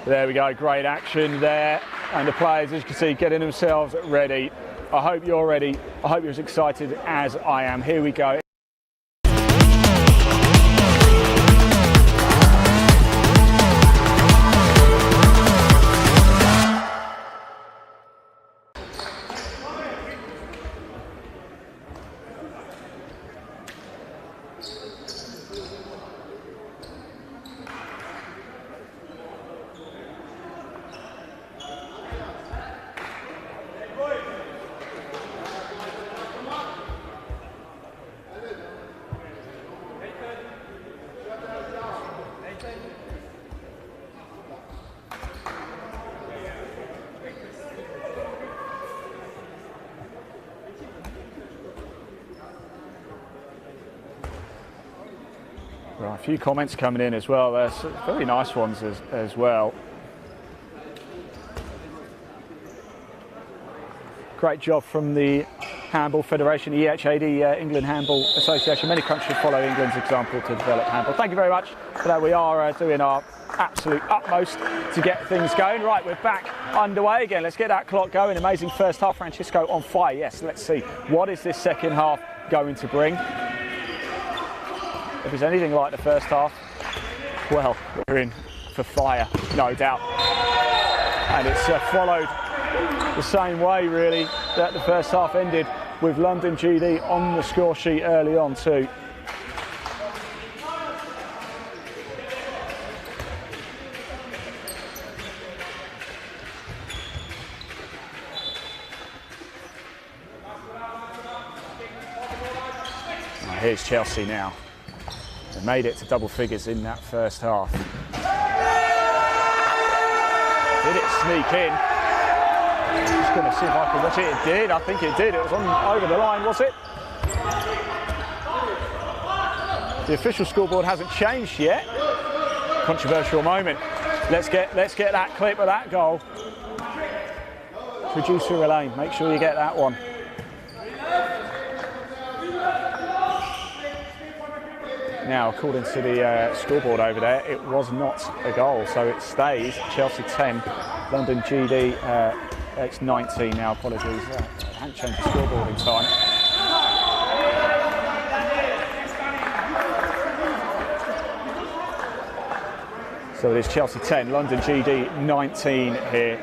There we go, great action there, and the players, as you can see, getting themselves ready. I hope you're ready. I hope you're as excited as I am. Here we go. Right, a few comments coming in as well. There's very nice ones as well. Great job from the Handball Federation, the EHAD, England Handball Association. Many countries follow England's example to develop handball. Thank you very much for that. We are doing our absolute utmost to get things going. Right, we're back underway again. Let's get that clock going. Amazing first half. Francisco on fire. Yes, let's see. What is this second half going to bring? If it's anything like the first half, well, we're in for fire, no doubt. And it's followed the same way, really, that the first half ended, with London GD on the score sheet early on too. Here's Chelsea now. They made it to double figures in that first half. Did it sneak in? I'm just going to see if I can watch it. It did. I think it did. It was on over the line, was it? The official scoreboard hasn't changed yet. Controversial moment. Let's get that clip of that goal. Producer Elaine, make sure you get that one. Now, according to the scoreboard over there, it was not a goal, so it stays Chelsea 10, London GD, it's 19 now, apologies, I hadn't changed the scoreboard in time. So it is Chelsea 10, London GD 19 here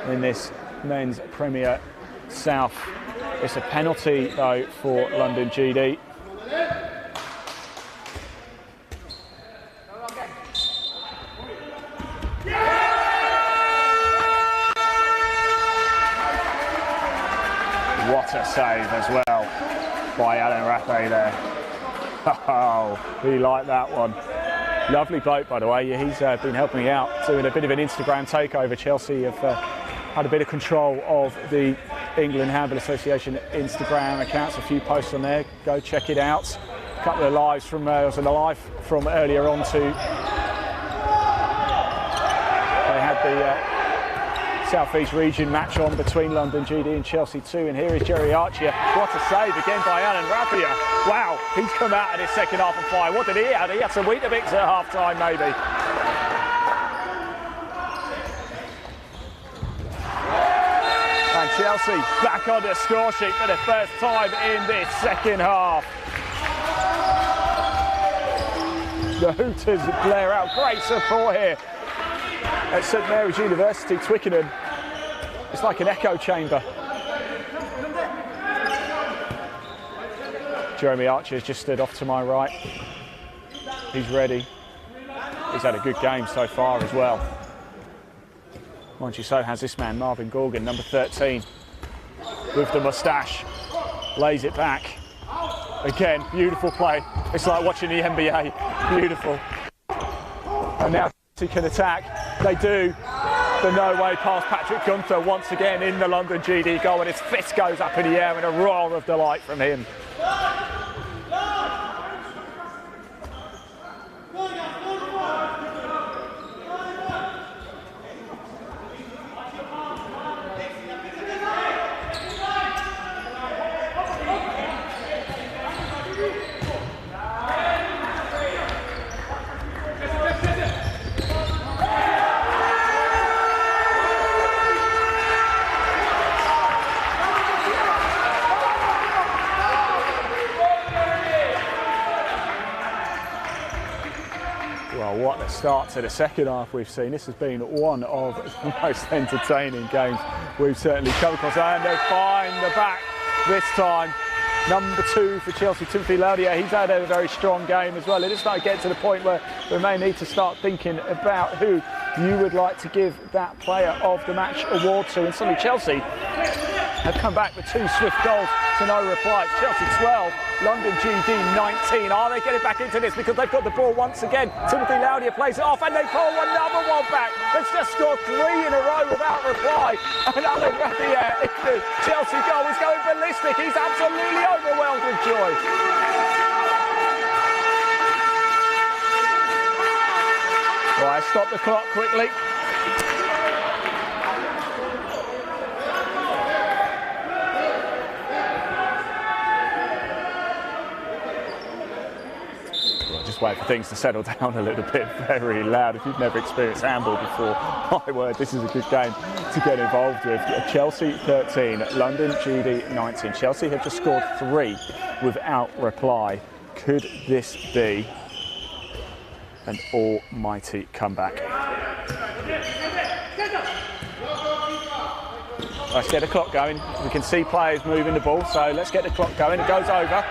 in this men's Premier South. It's a penalty though for London GD. What a save as well by Alan Rappe there. Oh, we like that one. Lovely bloke, by the way. He's been helping me out, doing a bit of an Instagram takeover. Chelsea have had a bit of control of the England Handball Association Instagram accounts, a few posts on there. Go check it out. A couple of lives from live from earlier on too. They had the South East region match on between London GD and Chelsea 2, and here is Jerry Archer. What a save again by Alan Rapier. Wow, he's come out in his second half and fire. What did he have? He had some Weetabix at half time maybe. And Chelsea back on the score sheet for the first time in this second half. The Hooters blare out. Great support here at St Mary's University, Twickenham. It's like an echo chamber. Jeremy Archer has just stood off to my right. He's ready. He's had a good game so far as well. Mind you, so has this man, Marvin Gorgon, number 13, with the moustache. Lays it back. Again, beautiful play. It's like watching the NBA. Beautiful. And now he can attack. They do. The no-way pass, Patrick Gunther once again in the London GD goal, and his fist goes up in the air and a roar of delight from him. What a start to the second half we've seen. This has been one of the most entertaining games we've certainly come across. And they find the back this time. Number 2 for Chelsea, Timothy Laudier. He's had a very strong game as well. It is starting to get to the point where we may need to start thinking about who you would like to give that player of the match award to. And suddenly Chelsea have come back with 2 swift goals to no reply. It's Chelsea 12, London GD 19. Are they getting back into this? Because they've got the ball once again. Timothy Laudier plays it off and they pull another one back. They've just scored 3 in a row without reply. And Alan Rapier, the Chelsea goal, is going ballistic. He's absolutely overwhelmed with joy. Right, stop the clock quickly. Wait for things to settle down a little bit. Very loud. If you've never experienced handball before, my word, this is a good game to get involved with. Chelsea 13, London GD 19. Chelsea have just scored 3 without reply. Could this be an almighty comeback? Let's get the clock going. We can see players moving the ball, so let's get the clock going. It goes over.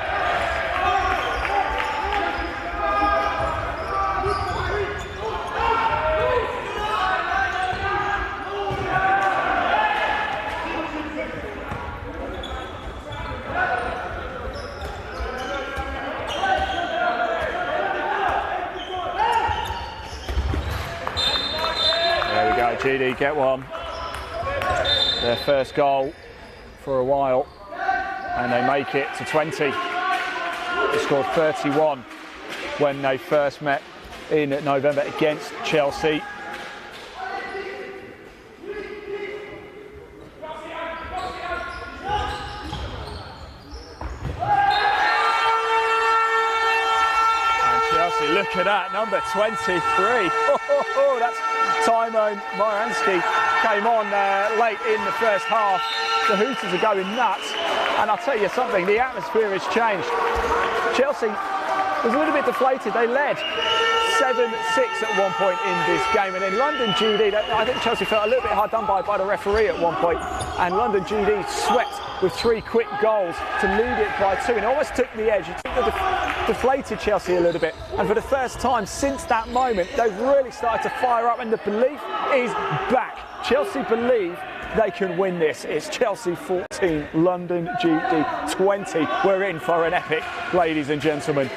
GD get one. Their first goal for a while, and they make it to 20. They scored 31 when they first met in November against Chelsea. Look at that, number 23. That's Timo Moransky. Came on late in the first half. The Hooters are going nuts. And I'll tell you something, the atmosphere has changed. Chelsea was a little bit deflated. They led 7-6 at one point in this game. And in London GD, I think Chelsea felt a little bit hard done by the referee at one point. And London GD swept with 3 quick goals to lead it by 2. And it almost took the edge. It took the deflated Chelsea a little bit. And for the first time since that moment, they've really started to fire up. And the belief is back. Chelsea believe they can win this. It's Chelsea 14, London GD 20. We're in for an epic, ladies and gentlemen.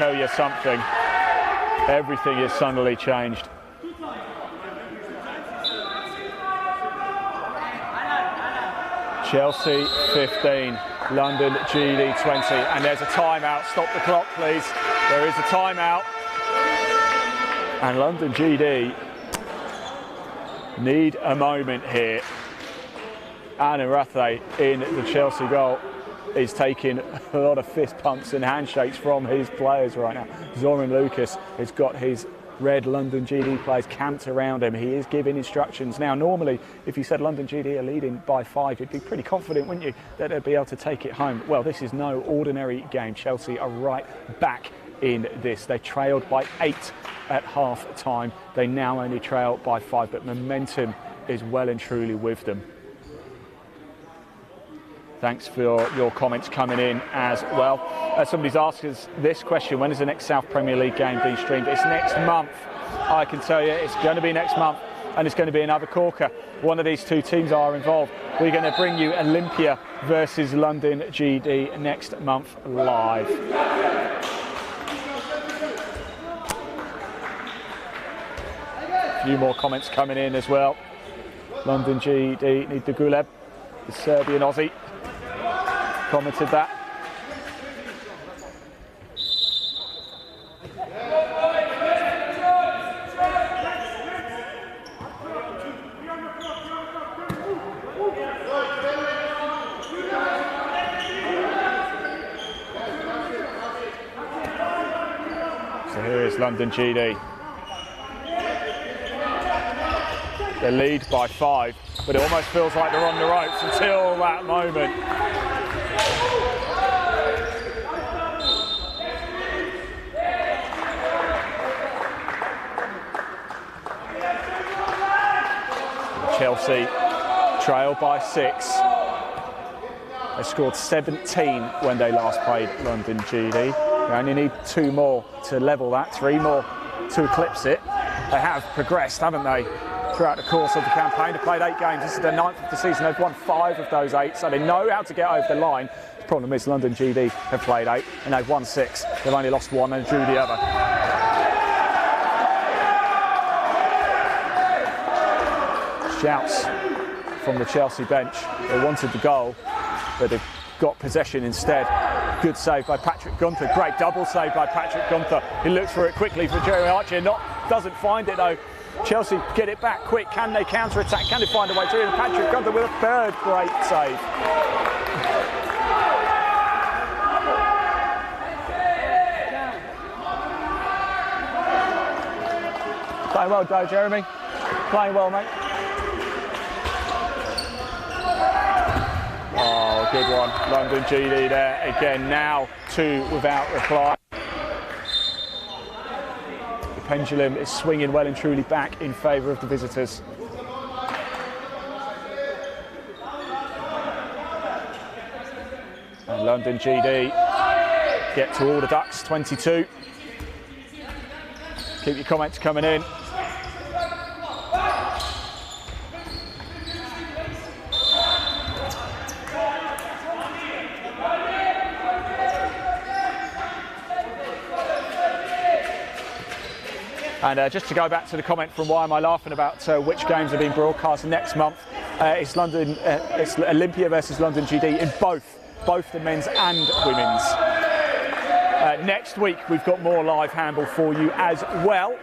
tell you something. Everything is suddenly changed. Chelsea 15, London GD 20, and there's a timeout. Stop the clock, please. There is a timeout. And London GD need a moment here. Anna Rathe in the Chelsea goal is taking a lot of fist pumps and handshakes from his players right now. Zoran Lucas has got his red London GD players camped around him. He is giving instructions. Now, normally, if you said London GD are leading by 5, you'd be pretty confident, wouldn't you, that they'd be able to take it home. Well, this is no ordinary game. Chelsea are right back in this. They trailed by 8 at half time. They now only trail by 5, but momentum is well and truly with them. Thanks for your comments coming in as well. Somebody's asked us this question: when is the next South Premier League game being streamed? It's next month. I can tell you it's going to be next month, and it's going to be another corker. One of these two teams are involved. We're going to bring you Olympia versus London GD next month live. A few more comments coming in as well. London GD need the Guleb, the Serbian Aussie, commented that. So here is London GD. They lead by 5, but it almost feels like they're on the ropes until that moment. Chelsea trail by 6. They scored 17 when they last played London GD. They only need 2 more to level that, 3 more to eclipse it. They have progressed, haven't they, throughout the course of the campaign. They've played 8 games. This is their 9th of the season. They've won 5 of those 8, so they know how to get over the line. The problem is London GD have played 8 and they've won 6. They've only lost 1 and drew the other. Shouts from the Chelsea bench. They wanted the goal, but they've got possession instead. Good save by Patrick Gunther. Great double save by Patrick Gunther. He looks for it quickly for Jeremy Archer. Doesn't find it though. Chelsea get it back quick. Can they counter-attack? Can they find a way through? And Patrick Gunther with a 3rd great save. Playing well, though, Jeremy. Playing well, mate. Oh, good one. London GD there again. Now 2 without reply. The pendulum is swinging well and truly back in favour of the visitors. And London GD get to all the ducks, 22. Keep your comments coming in. And just to go back to the comment from Why Am I Laughing about which games are being broadcast next month, it's Olympia versus London GD in both the men's and women's. Next week we've got more live handball for you as well.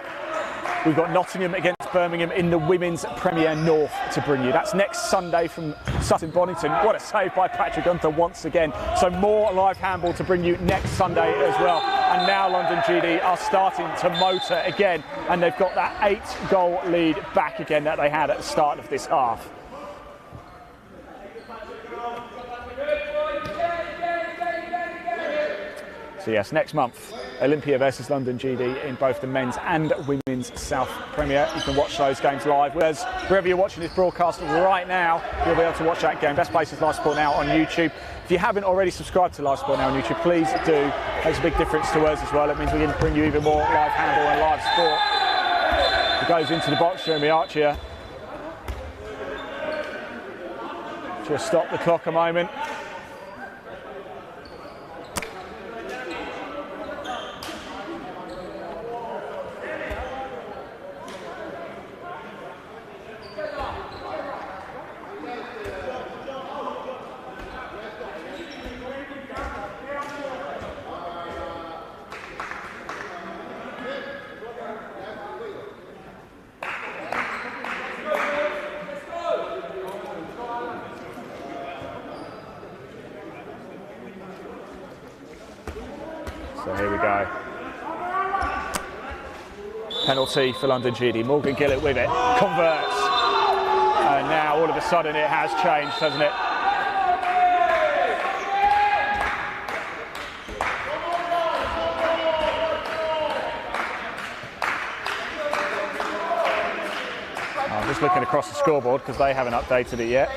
We've got Nottingham against Birmingham in the Women's Premier North to bring you. That's next Sunday from Sutton Bonington. What a save by Patrick Gunther once again. So more live handball to bring you next Sunday as well. And now London GD are starting to motor again, and they've got that 8-goal lead back again that they had at the start of this half. So yes, next month, Olympia versus London GD in both the men's and women's South Premier. You can watch those games live. Wherever you're watching this broadcast right now, you'll be able to watch that game. Best place is Live Sport Now on YouTube. If you haven't already subscribed to Live Sport Now on YouTube, please do. It makes a big difference to us as well. It means we can bring you even more live handball and live sport. It goes into the box, Jeremy Archer. Just stop the clock a moment. So here we go. Penalty for London GD. Morgan Gillett with it, converts. And now all of a sudden it has changed, hasn't it? I'm just looking across the scoreboard because they haven't updated it yet.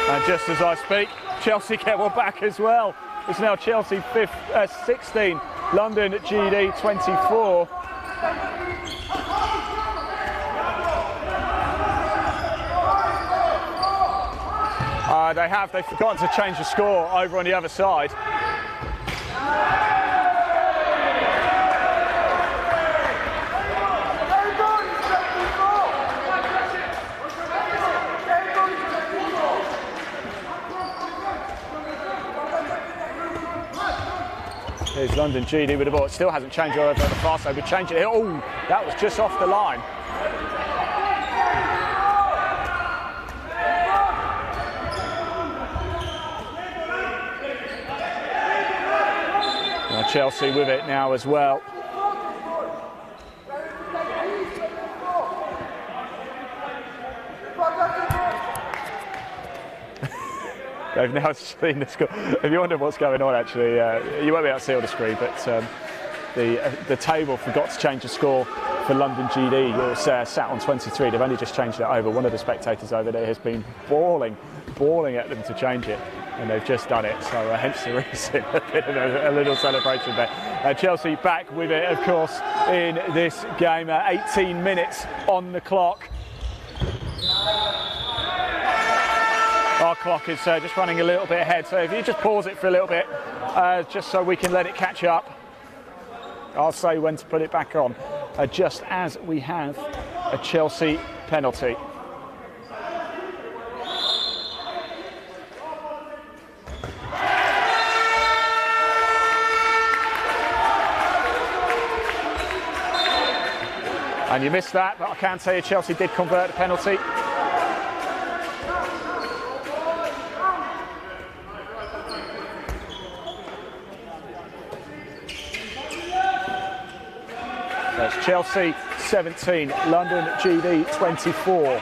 And just as I speak, Chelsea get one back as well. It's now Chelsea 16, London GD 24. They've forgotten to change the score over on the other side. Here's London GD with the ball. It still hasn't changed over on the far side. We're changing it. Oh, that was just off the line. Now Chelsea with it now as well. They've now seen the score. If you wonder what's going on, actually, you won't be able to see on the screen, but the table forgot to change the score for London GD. It was sat on 23. They've only just changed it over. One of the spectators over there has been bawling at them to change it, and they've just done it. So hence the reason, a little celebration there. Chelsea back with it, of course, in this game. 18 minutes on the clock. Our clock is just running a little bit ahead, so if you just pause it for a little bit, just so we can let it catch up. I'll say when to put it back on, just as we have a Chelsea penalty. And you missed that, but I can tell you Chelsea did convert the penalty. That's Chelsea 17, London GD 24.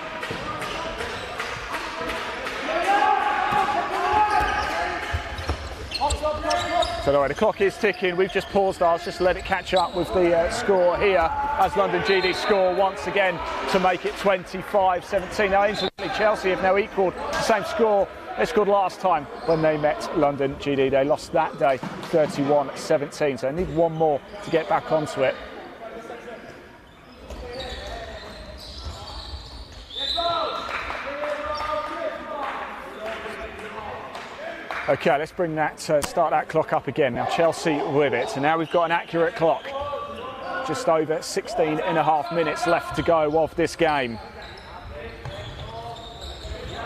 So anyway, the clock is ticking. We've just paused ours just to let it catch up with the score here as London GD score once again to make it 25-17. Now, incidentally, Chelsea have now equalled the same score they scored last time when they met London GD. They lost that day 31-17, so they need one more to get back onto it. Okay, let's bring that, start that clock up again. Now Chelsea with it, so now we've got an accurate clock. Just over 16 and a half minutes left to go of this game.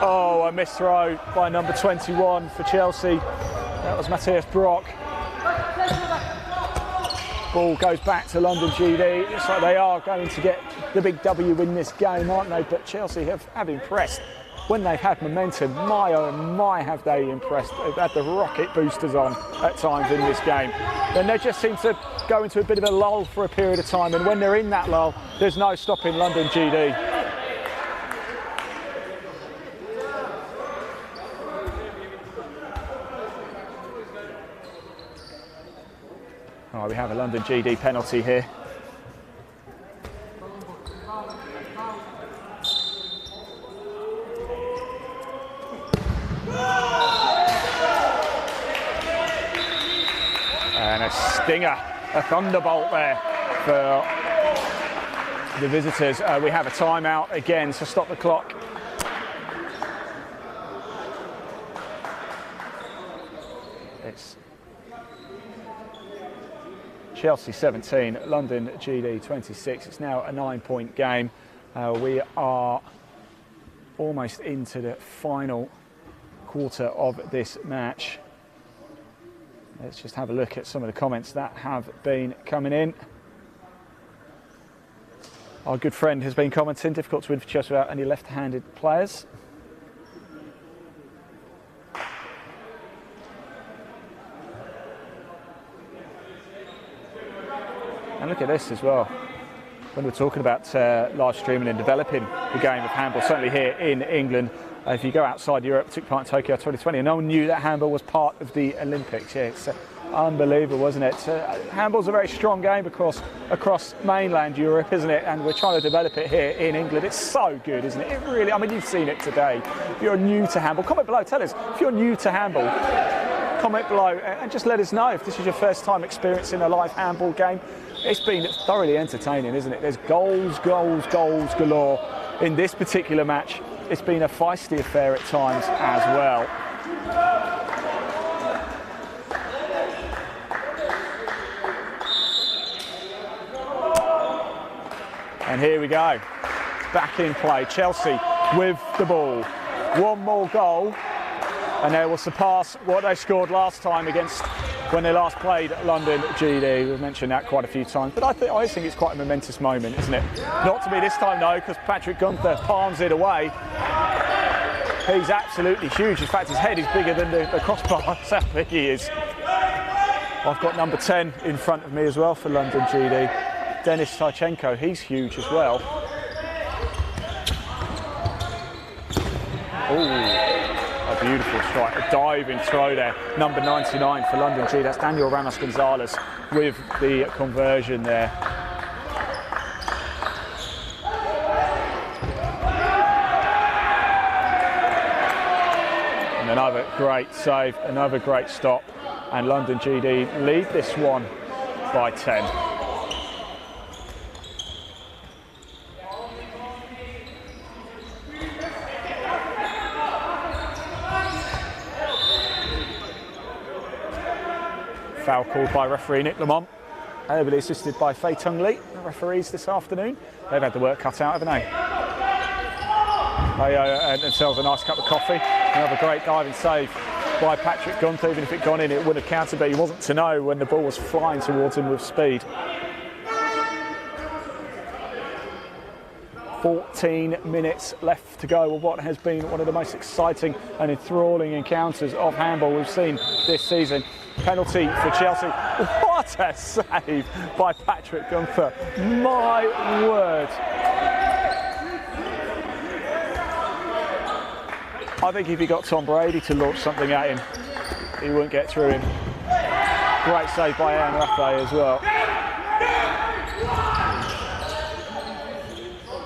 Oh, a missed throw by number 21 for Chelsea. That was Matthias Brock. Ball goes back to London GD. Looks like they are going to get the big W in this game, aren't they? But Chelsea have impressed. When they've had momentum, my oh my have they impressed. They've had the rocket boosters on at times in this game. Then they just seem to go into a bit of a lull for a period of time, and when they're in that lull, there's no stopping London GD. Oh, we have a London GD penalty here. And a stinger, a thunderbolt there for the visitors. We have a timeout again to stop the clock. It's Chelsea 17, London GD 26. It's now a 9-point game. We are almost into the final quarter of this match. Let's just have a look at some of the comments that have been coming in. Our good friend has been commenting, difficult to win for Chelsea without any left-handed players. And look at this as well. When we're talking about live streaming and developing the game of handball, certainly here in England, if you go outside Europe, took part in Tokyo 2020, and no one knew that handball was part of the Olympics. Yeah, it's unbelievable, wasn't it? Handball's a very strong game across mainland Europe, isn't it? And we're trying to develop it here in England. It's so good, isn't it? It really, I mean, you've seen it today. If you're new to handball, comment below, tell us. If you're new to handball, comment below and just let us know if this is your first time experiencing a live handball game. It's been thoroughly entertaining, isn't it? There's goals galore in this particular match. It's been a feisty affair at times as well. And here we go, back in play. Chelsea with the ball. One more goal, and they will surpass what they scored last time against when they last played London GD. We've mentioned that quite a few times, but I think it's quite a momentous moment, isn't it? Not to be this time though, because Patrick Gunther palms it away. He's absolutely huge. In fact, his head is bigger than the crossbar. That's how big he is. I've got number 10 in front of me as well for London GD. Denis Tychenko, he's huge as well. Oh, a beautiful strike, a diving throw there. Number 99 for London GD. That's Daniel Ramos Gonzalez with the conversion there. And another great save, another great stop. And London GD lead this one by 10. Foul called by referee Nick Lamont, ably assisted by Fei Tung Lee, the referees this afternoon. They've had the work cut out, haven't they? They earned themselves a nice cup of coffee. Another great diving save by Patrick Gunther. Even if it gone in, it would have counted, but he wasn't to know when the ball was flying towards him with speed. 14 minutes left to go with what has been one of the most exciting and enthralling encounters of handball we've seen this season. Penalty for Chelsea. What a save by Patrick Gunther. My word. I think if he got Tom Brady to launch something at him, he wouldn't get through him. Great save by Aaron Rathbay as well.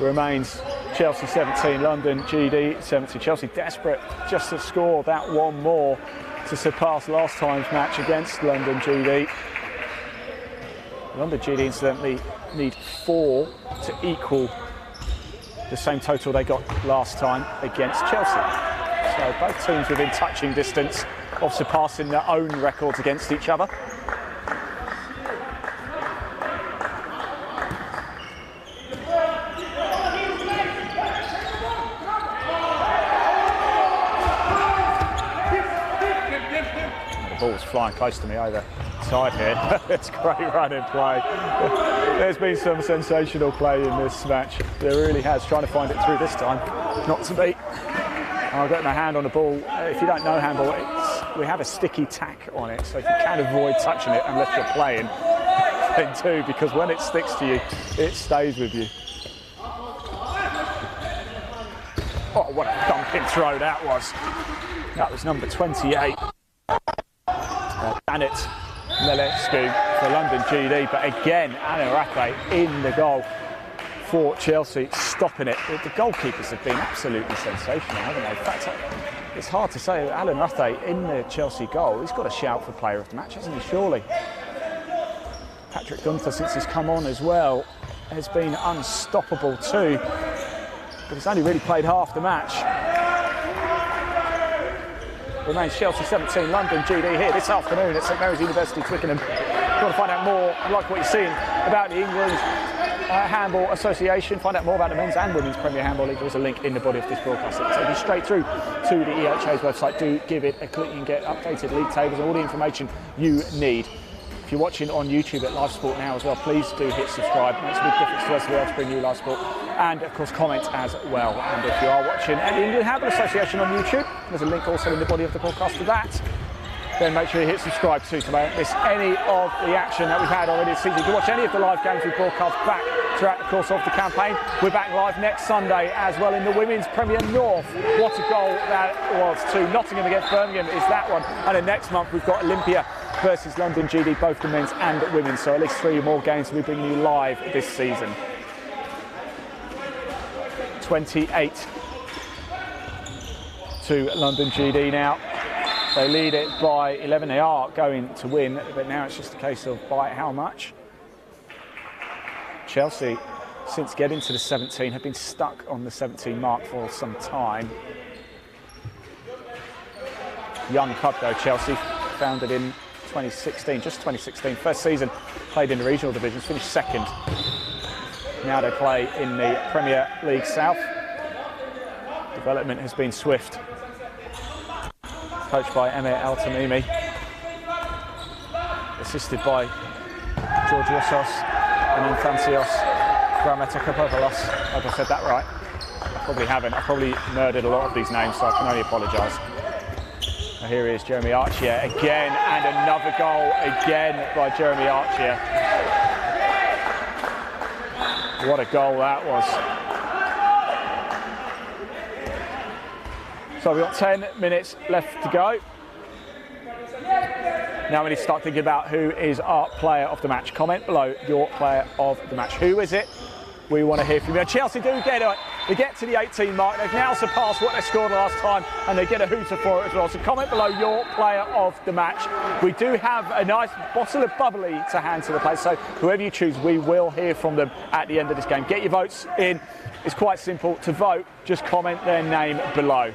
Remains Chelsea 17, London GD 70. Chelsea desperate just to score that one more to surpass last time's match against London GD. London GD incidentally need 4 to equal the same total they got last time against Chelsea. So both teams within touching distance of surpassing their own records against each other. Ball's flying close to me over side here. It's great running play. There's been some sensational play in this match. There really has. Trying to find it through this time. Not to be. I've got my hand on the ball. If you don't know handball, we have a sticky tack on it, so if you can avoid touching it unless you're playing, then do, because when it sticks to you, it stays with you. Oh, what a thumping throw that was. That was number 28. Janet Melescu for London GD, but again, Alan Rathbay in the goal for Chelsea, stopping it. The goalkeepers have been absolutely sensational, haven't they? In fact, it's hard to say. Alan Rathbay in the Chelsea goal, he's got a shout for player of the match, hasn't he, surely? Patrick Gunther, since he's come on as well, has been unstoppable too, but he's only really played half the match. Remains Chelsea 17, London GD here this afternoon at St Mary's University, Twickenham. If you want to find out more and like what you're seeing about the England Handball Association, find out more about the men's and women's Premier Handball League, there's a link in the body of this broadcast. It'll take you straight through to the EHA's website. Do give it a click and get updated league tables and all the information you need. If you're watching on YouTube at Live Sport now as well, please do hit subscribe. It makes a big difference to us to be able to bring you Live Sport. And of course, comment as well. And if you are watching at the England Handball Association on YouTube, there's a link also in the body of the podcast to that. Then make sure you hit subscribe too to not miss any of the action that we've had already this season. You can watch any of the live games we broadcast back throughout the course of the campaign. We're back live next Sunday as well in the Women's Premier North. What a goal that was too. Nottingham against Birmingham is that one. And then next month we've got Olympia versus London GD, both the men's and the women's. So at least 3 more games we'll be bringing you live this season. 28 to London GD now. They lead it by 11. They are going to win, but now it's just a case of by how much. Chelsea, since getting to the 17, have been stuck on the 17 mark for some time. Young club though, Chelsea, founded in 2016, just 2016. First season, played in the regional divisions, finished second. Now they play in the Premier League South. Development has been swift. Coached by Emir El-Tamimi, assisted by Georgios and Anthanthios Grammatikopoulos. I hope I said that right. I probably haven't. I probably murdered a lot of these names, so I can only apologise. Here he is, Jeremy Archier again, and another goal again by Jeremy Archier. What a goal that was. So we've got 10 minutes left to go. Now we need to start thinking about who is our player of the match. Comment below your player of the match. Who is it? We want to hear from you. Chelsea do get it. They get to the 18 mark. They've now surpassed what they scored last time, and they get a hooter for it as well. So comment below your player of the match. We do have a nice bottle of bubbly to hand to the players. So whoever you choose, we will hear from them at the end of this game. Get your votes in. It's quite simple to vote. Just comment their name below.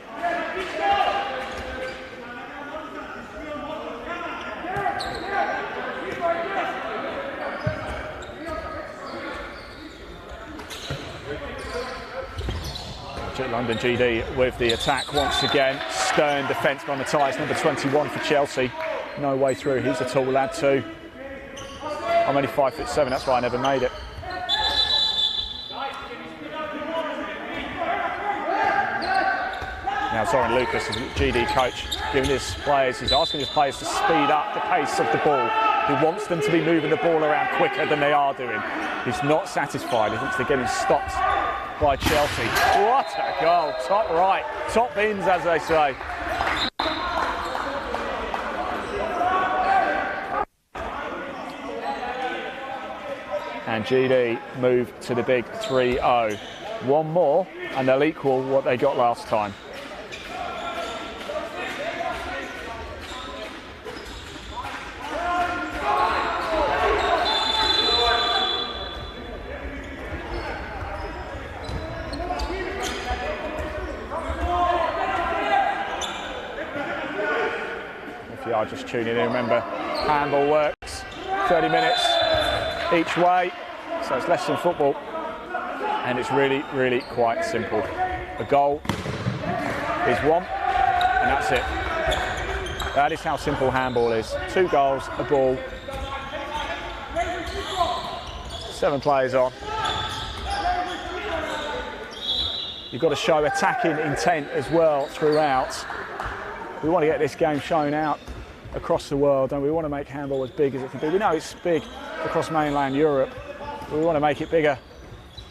London GD with the attack once again. Stern defence by Matthias, number 21 for Chelsea. No way through. He's a tall lad too. I'm only 5'7", that's why I never made it. Now Zoran Lucas, the GD coach, giving his players, he's asking his players to speed up the pace of the ball. He wants them to be moving the ball around quicker than they are doing. He's not satisfied. He thinks they're getting stopped by Chelsea. What a goal. Top right. Top bins, as they say. And GD move to the big 3-0. One more and they'll equal what they got last time. Just tuning in, remember handball works 30 minutes each way, so it's less than football, and it's really quite simple. A goal is one and that's it. That is how simple handball is. 2 goals, a ball, 7 players on. You've got to show attacking intent as well throughout. We want to get this game shown out across the world, and we want to make handball as big as it can be. We know it's big across mainland Europe, but we want to make it bigger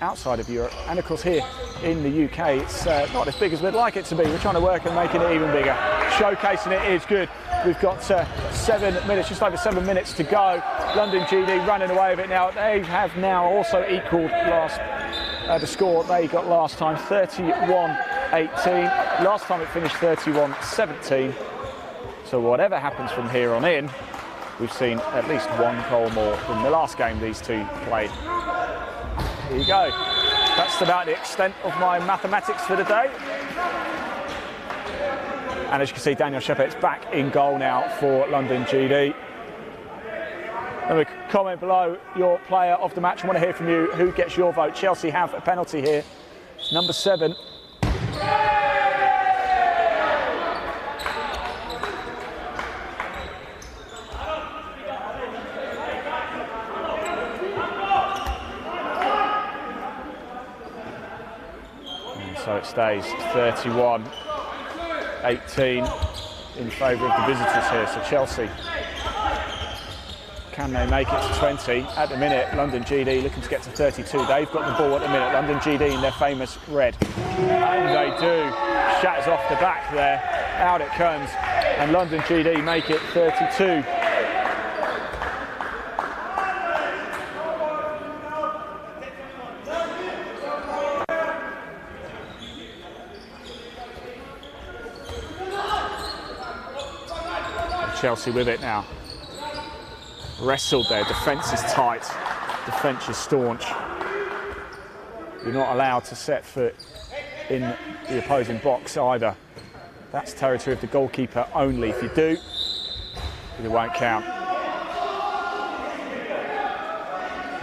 outside of Europe, and of course here in the UK it's not as big as we'd like it to be. We're trying to work on making it even bigger. Showcasing it is good. We've got 7 minutes, just over 7 minutes to go. London GD running away with it now. They have now also equalled the score they got last time, 31-18. Last time it finished 31-17. So whatever happens from here on in, we've seen at least 1 goal more than the last game these two played. Here you go. That's about the extent of my mathematics for the day. And as you can see, Daniel Shepard's back in goal now for London GD. And comment below your player of the match. I want to hear from you. Who gets your vote? Chelsea have a penalty here. Number 7. So it stays 31-18 in favour of the visitors here. So Chelsea, can they make it to 20? At the minute, London GD looking to get to 32. They've got the ball at the minute. London GD in their famous red. And they do. Shatters off the back there. Out it comes. And London GD make it 32. Chelsea with it now. Wrestled there, defence is tight, defence is staunch. You're not allowed to set foot in the opposing box either. That's territory of the goalkeeper only. If you do, it won't count.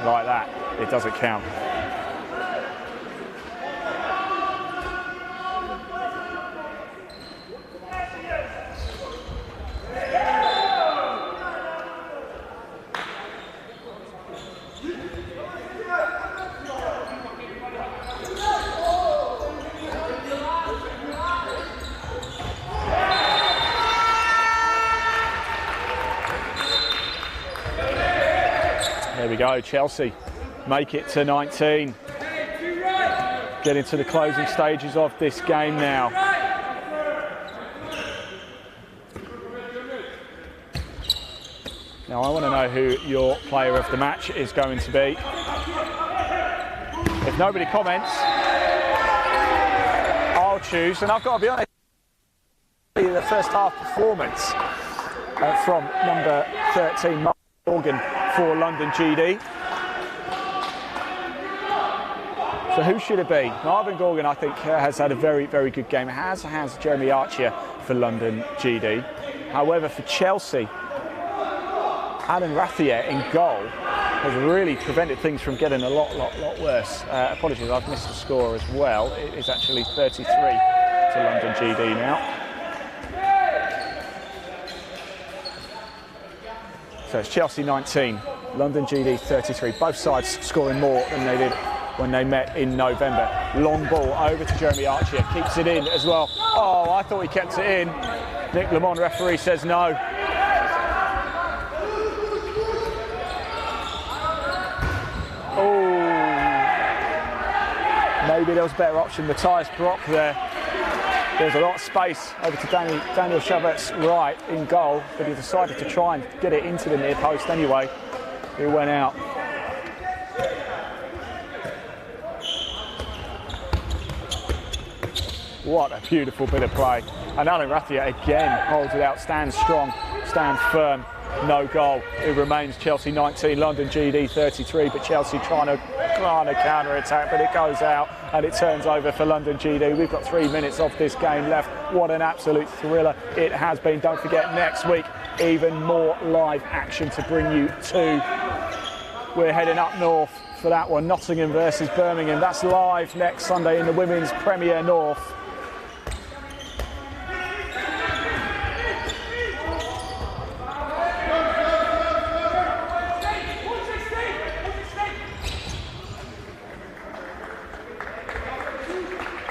Like that, it doesn't count. There we go, Chelsea make it to 19. Getting to the closing stages of this game now. Now I want to know who your player of the match is going to be. If nobody comments, I'll choose, and I've got to be honest, the first half performance from number 13, Morgan, for London GD. So who should it be? Marvin Gorgon, I think, has had a very, very good game. Has Jeremy Archer for London GD. However, for Chelsea, Alan Rathier in goal has really prevented things from getting a lot worse. Apologies, I've missed the score as well. It is actually 33 to London GD now. So it's Chelsea 19, London GD 33. Both sides scoring more than they did when they met in November. Long ball over to Jeremy Archer, keeps it in as well. Oh, I thought he kept it in. Nick Lamont, referee, says no. Oh, maybe there was a better option. Matthias Brock there. There's a lot of space over to Daniel Chavet's right in goal, but he decided to try and get it into the near post anyway. It went out. What a beautiful bit of play. And Alan Rathier again holds it out, stands strong, stands firm. No goal. It remains Chelsea 19, London GD 33, but Chelsea trying to counter-attack, but it goes out and it turns over for London GD. We've got 3 minutes of this game left. What an absolute thriller it has been. Don't forget, next week, even more live action to bring you to. We're heading up north for that one, Nottingham versus Birmingham. That's live next Sunday in the Women's Premier North.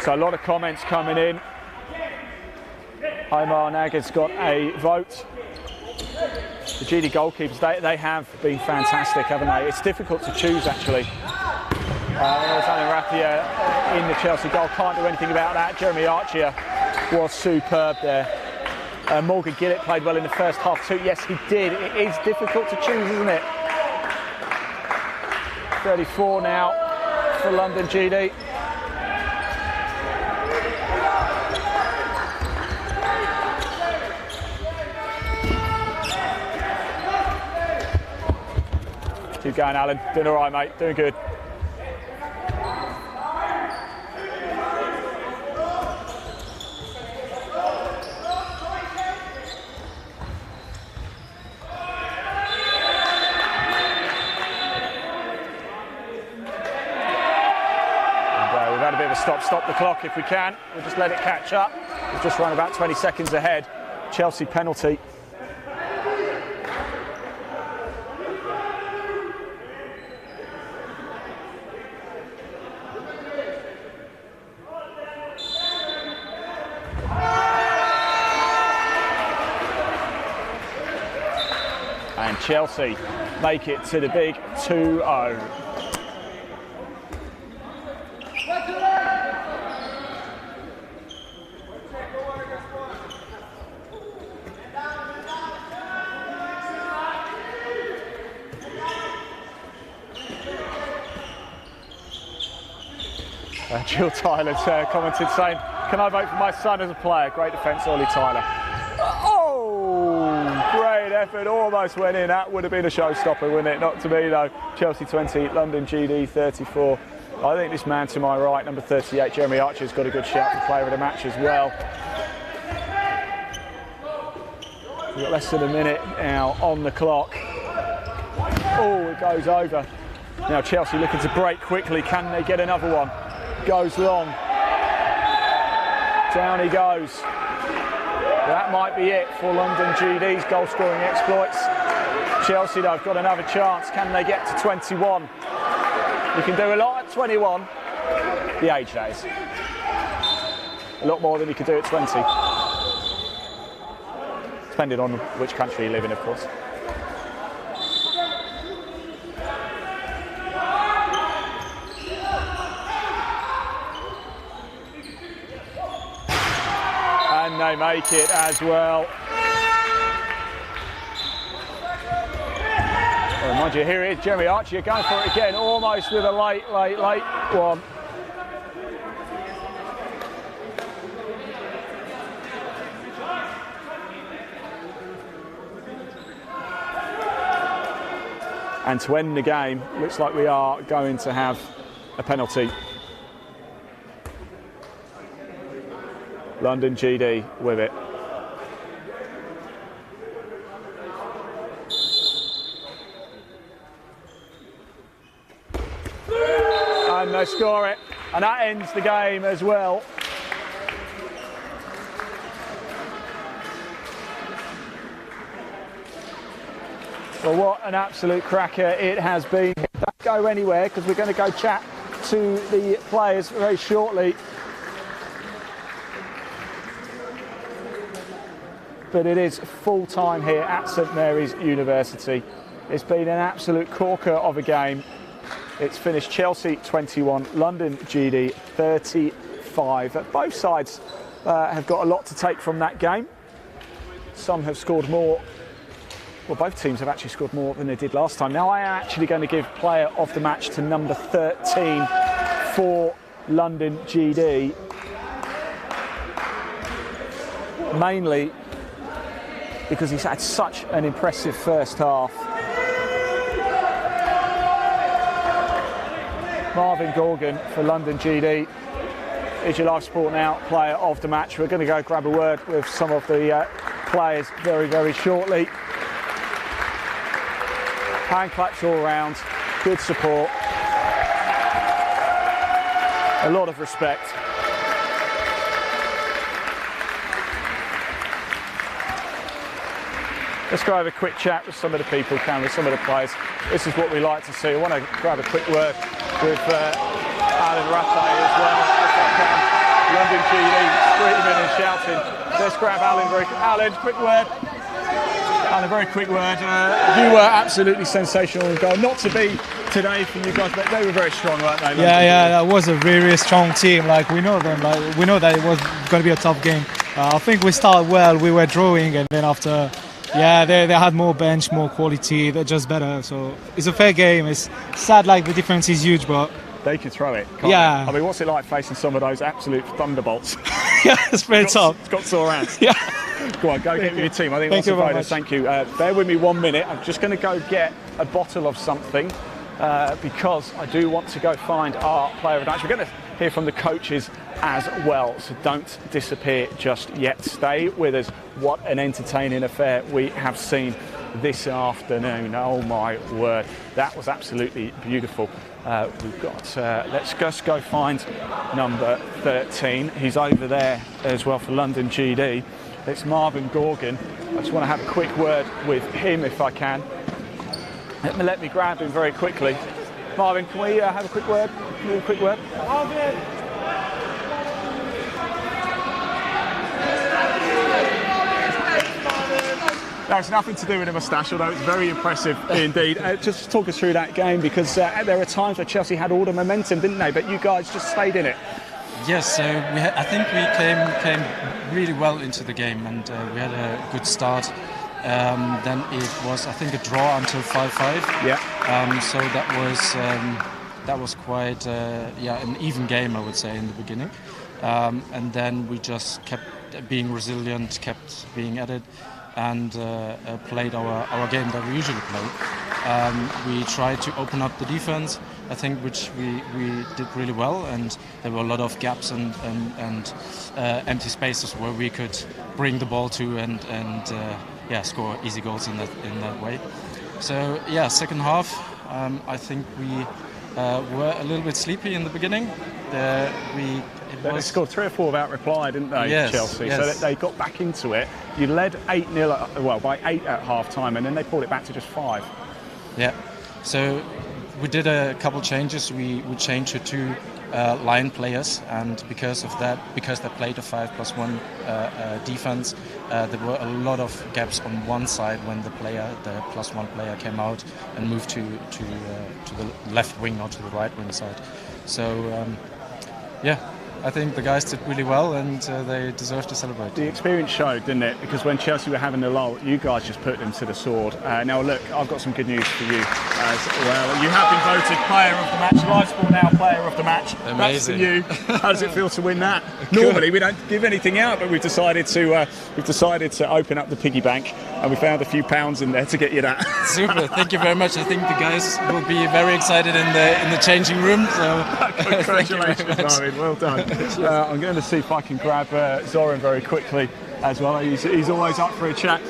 So a lot of comments coming in. Omar Naga's got a vote. The GD goalkeepers, they have been fantastic, haven't they? It's difficult to choose, actually. There's Alan Rathier in the Chelsea goal, can't do anything about that. Jeremy Archer was superb there. Morgan Gillett played well in the first half too. Yes, he did. It is difficult to choose, isn't it? 34 now for London GD. Keep going, Alan. Doing all right, mate. Doing good. We've had a bit of a stop the clock if we can. We'll just let it catch up. We've just run about 20 seconds ahead. Chelsea penalty. And Chelsea make it to the big 2-0. Jill Tyler's commented saying, "Can I vote for my son as a player?" Great defence, Ollie Tyler. Oh, great effort, almost went in. That would have been a showstopper, wouldn't it? Not to me though. Chelsea 20, London GD 34. I think this man to my right, number 38, Jeremy Archer's got a good shout for player of the match as well. We've got less than a minute now on the clock. Oh, it goes over. Now Chelsea looking to break quickly. Can they get another one? Goes long. Down he goes. That might be it for London GD's goal scoring exploits. Chelsea though have got another chance. Can they get to 21? You can do a lot at 21. The age days. A lot more than you could do at 20. Depending on which country you live in, of course. And they make it as well. Oh, mind you, here it is, Jeremy Archer going for it again, almost with a late one. And to end the game, looks like we are going to have a penalty. London GD with it. And they score it. And that ends the game as well. Well, what an absolute cracker it has been. Don't go anywhere because we're going to go chat to the players very shortly. But it is full time here at St Mary's University. It's been an absolute corker of a game. It's finished Chelsea 21, London GD 35. Both sides have got a lot to take from that game. Some have scored more. Well, both teams have actually scored more than they did last time. Now I am actually going to give player of the match to number 13 for London GD. Mainly because he's had such an impressive first half. Marvin Gorgon for London GD is your Live Sport Now player of the match. We're going to go grab a word with some of the players very, very shortly. Hand claps all round, good support, a lot of respect. Let's go have a quick chat with some of the people, with some of the players. This is what we like to see. I want to grab a quick word with Alan Rattay as well, if I can. London GD screaming and shouting. Let's grab Alan. Alan, quick word. Alan, a very quick word. You were absolutely sensational in goal. Not to be today for you guys, but they were very strong, weren't they? Yeah, that was a really strong team. Like we know them. Like we know that it was going to be a tough game. I think we started well. We were drawing, and then after. Yeah, they had more bench, more quality, they're just better. So it's a fair game. It's sad, like the difference is huge, but they can throw it. Yeah. They? I mean, what's it like facing some of those absolute thunderbolts? Yeah, it's very tough. It's got sore hands. Yeah. Go on, go get with your team. I think that's a bonus. Thank you. Bear with me 1 minute. I'm just going to go get a bottle of something because I do want to go find our player of the match. We're going to hear from the coaches as well, so don't disappear just yet. Stay with us. What an entertaining affair we have seen this afternoon. Oh my word, that was absolutely beautiful. We've got, let's just go find number 13. He's over there as well for London GD. It's Marvin Gorgon. I just want to have a quick word with him if I can. Let me grab him very quickly. Marvin, can we have a quick word? Can we have a quick word? Marvin. That's nothing to do with a moustache, although it's very impressive indeed. Just talk us through that game, because there are times where Chelsea had all the momentum, didn't they? But you guys just stayed in it. Yes, so I think we came really well into the game, and we had a good start. Then it was, I think, a draw until 5-5. Yeah. So that was quite an even game, I would say, in the beginning. And then we just kept being resilient, kept being at it, and played our game that we usually play. We tried to open up the defense, I think, which we did really well, and there were a lot of gaps and empty spaces where we could bring the ball to and score easy goals in that way. So second half, I think we were a little bit sleepy in the beginning. They scored 3 or 4 without reply, didn't they, yes, Chelsea? Yes. So that they got back into it. You led 8-0, by 8 at half-time, and then they pulled it back to just 5. Yeah. So we did a couple changes. We changed to 2 line players, and because of that, because they played a 5+1 defense, there were a lot of gaps on one side when the +1 player came out and moved to the left wing or to the right wing side. So I think the guys did really well, and they deserve to celebrate. The experience showed, didn't it? Because when Chelsea were having the lull, you guys just put them to the sword. Now, look, I've got some good news for you as well. You have been voted Player of the Match, Live Sport Now Player of the Match. Amazing. That's for you. How does it feel to win that? Normally, we don't give anything out, but we've decided to open up the piggy bank, and we found a few pounds in there to get you that. Super. Thank you very much. I think the guys will be very excited in the changing room. So congratulations, Marvin. Well done. I'm going to see if I can grab Zoran very quickly as well. He's always up for a chat.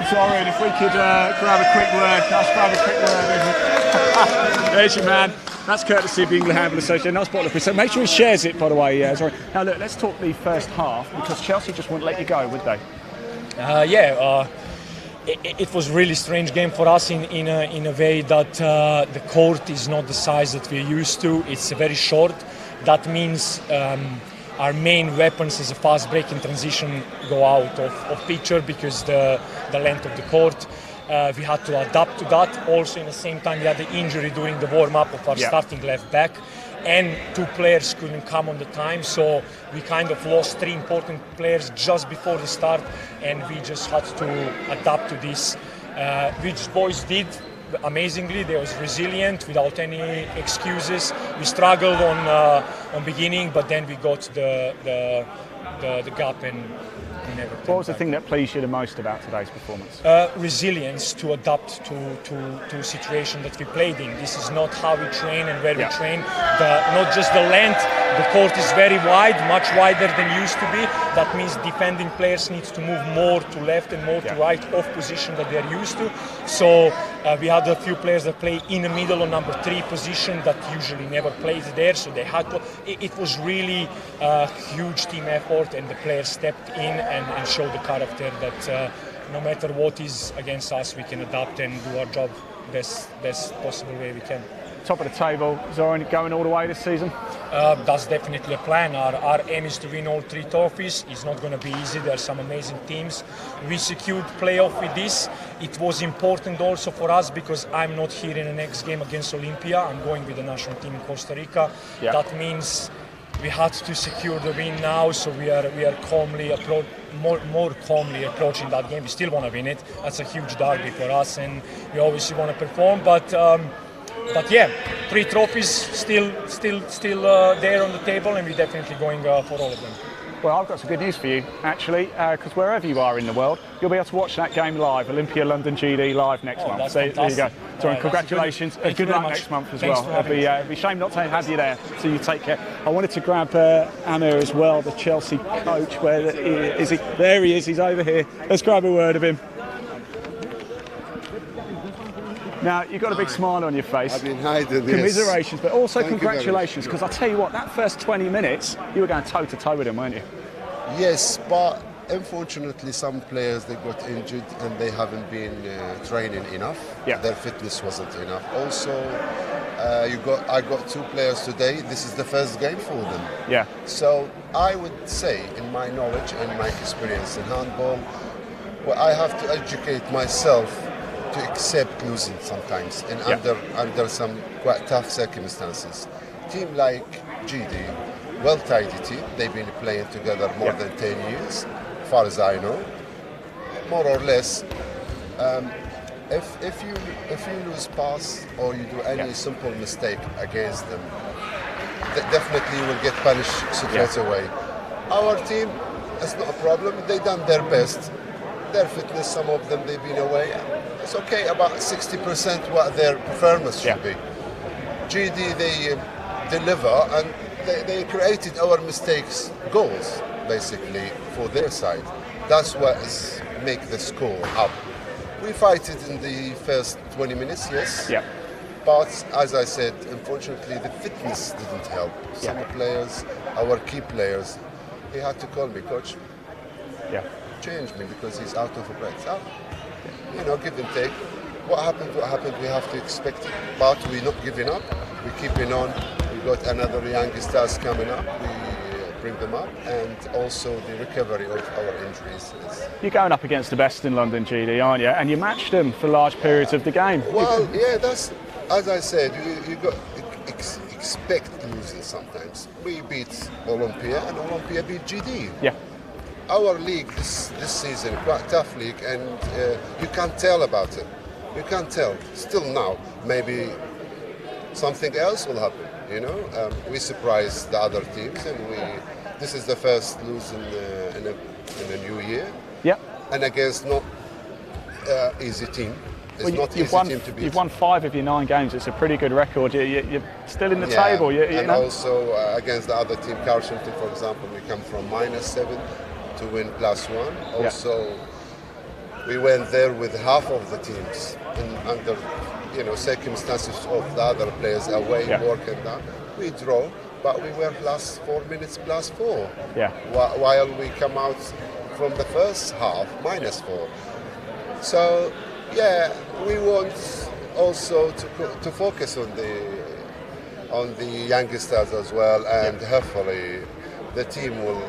Zoran, if we could grab a quick word. Let's grab a quick word. There's your man. That's courtesy of the England Handball Association. Nice bottle of Chris. So make sure he shares it, by the way, Zoran. Now, look, let's talk the first half, because Chelsea just wouldn't let you go, would they? It was a really strange game for us in a way that the court is not the size that we're used to. It's very short. That means our main weapons as a fast break and transition go out of picture because the length of the court. We had to adapt to that. Also, in the same time, we had the injury during the warm-up of our starting left back, and 2 players couldn't come on the time, so we kind of lost 3 important players just before the start, and we just had to adapt to this, which boys did amazingly. They was resilient without any excuses. We struggled on beginning, but then we got the gap and everything. What was the thing that pleased you the most about today's performance? Resilience to adapt to situation that we played in. This is not how we train and where we train. Not just the length. The court is very wide, much wider than used to be. That means defending players need to move more to left and more to right, off position that they're used to. So we had a few players that play in the middle on number 3 position that usually never plays there. So they had to. It was really a huge team effort, and the players stepped in and showed the character that no matter what is against us, we can adapt and do our job best possible way we can. Top of the table, Zoran, going all the way this season? That's definitely a plan. Our aim is to win all 3 trophies. It's not going to be easy. There are some amazing teams. We secured playoff with this. It was important also for us because I'm not here in the next game against Olympia. I'm going with the national team in Costa Rica. Yeah. That means we had to secure the win now, so we are calmly more calmly approaching that game. We still want to win it. That's a huge derby for us, and we obviously want to perform. But yeah, 3 trophies still there on the table, and we're definitely going for all of them. Well, I've got some good news for you, actually, because wherever you are in the world, you'll be able to watch that game live, Olympia London GD live next month. So there you go. So congratulations. Good luck next month as well. It'll be a shame not to have you there, so you take care. I wanted to grab Amir as well, the Chelsea coach. Where is he? There he is. He's over here. Let's grab a word of him. Now, you've got a big smile on your face. I've been hiding. Commiserations, but also Thank congratulations, because I tell you what, that first 20 minutes, you were going toe-to-toe with him, weren't you? Yes, but unfortunately some players, they got injured and they haven't been training enough. Yeah. Their fitness wasn't enough. Also, I got 2 players today. This is the first game for them. Yeah. So I would say, in my knowledge and my experience in handball, Well, I have to educate myself to accept losing sometimes, and under some quite tough circumstances. Team like GD, well-tidy team. They've been playing together more than 10 years, as far as I know, more or less. If you lose pass or you do any simple mistake against them, definitely you will get punished straight away. Our team, it's not a problem. They done their best. Their fitness, some of them they've been away. It's okay. About 60% what their performance should be. GD they deliver, and they created our mistakes goals basically for their side. That's what is make the score up. We fight it in the first 20 minutes, yes. Yeah. But as I said, unfortunately, the fitness didn't help. Some players, our key players, he had to call me, coach. Yeah. Change me because he's out of breath. So, give and take. What happened, we have to expect it. But we're not giving up. We're keeping on. We got another young stars coming up. We bring them up, and also the recovery of our injuries. You're going up against the best in London, GD, aren't you? And you matched them for large periods of the game. Well, yeah, that's, as I said, you got expect losing sometimes. We beat Olympia, and Olympia beat GD. Yeah. Our league this season, quite tough league, and you can't tell about it. You can't tell. Still now, maybe something else will happen. We surprised the other teams, and this is the first lose in a new year. Yeah. And against not easy team. It's not easy team to beat. You've won 5 of your 9 games. It's a pretty good record. You're still in the table. And also against the other team, Carshalton, for example, we come from -7 to win +1. Also, we went there with half of the teams under circumstances of the other players away, work and that. We draw, but we were last 4 minutes +4. Yeah. While we come out from the first half -4. So, we want also to focus on the youngsters as well, and hopefully the team will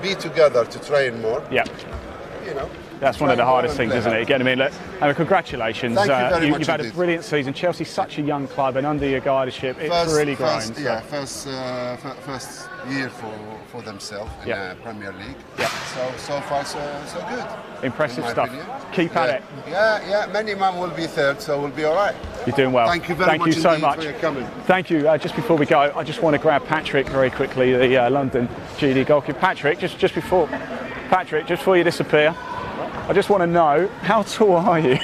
be together to train more. Yeah. That's one of the hardest things, isn't it? Again, I mean, look, congratulations. Thank you very much You've had a brilliant season. Chelsea's such a young club, and under your guidership, it's really grown. First year for themselves in the Premier League. Yeah. So far, so good. Impressive stuff. Opinion. Keep at it. Yeah. Many man will be third, so we'll be all right. You're doing well. Thank you very much so much. for your coming. Thank you. Just before we go, I just want to grab Patrick very quickly, the London GD goalkeeper. Patrick, just before you disappear, I just want to know, how tall are you?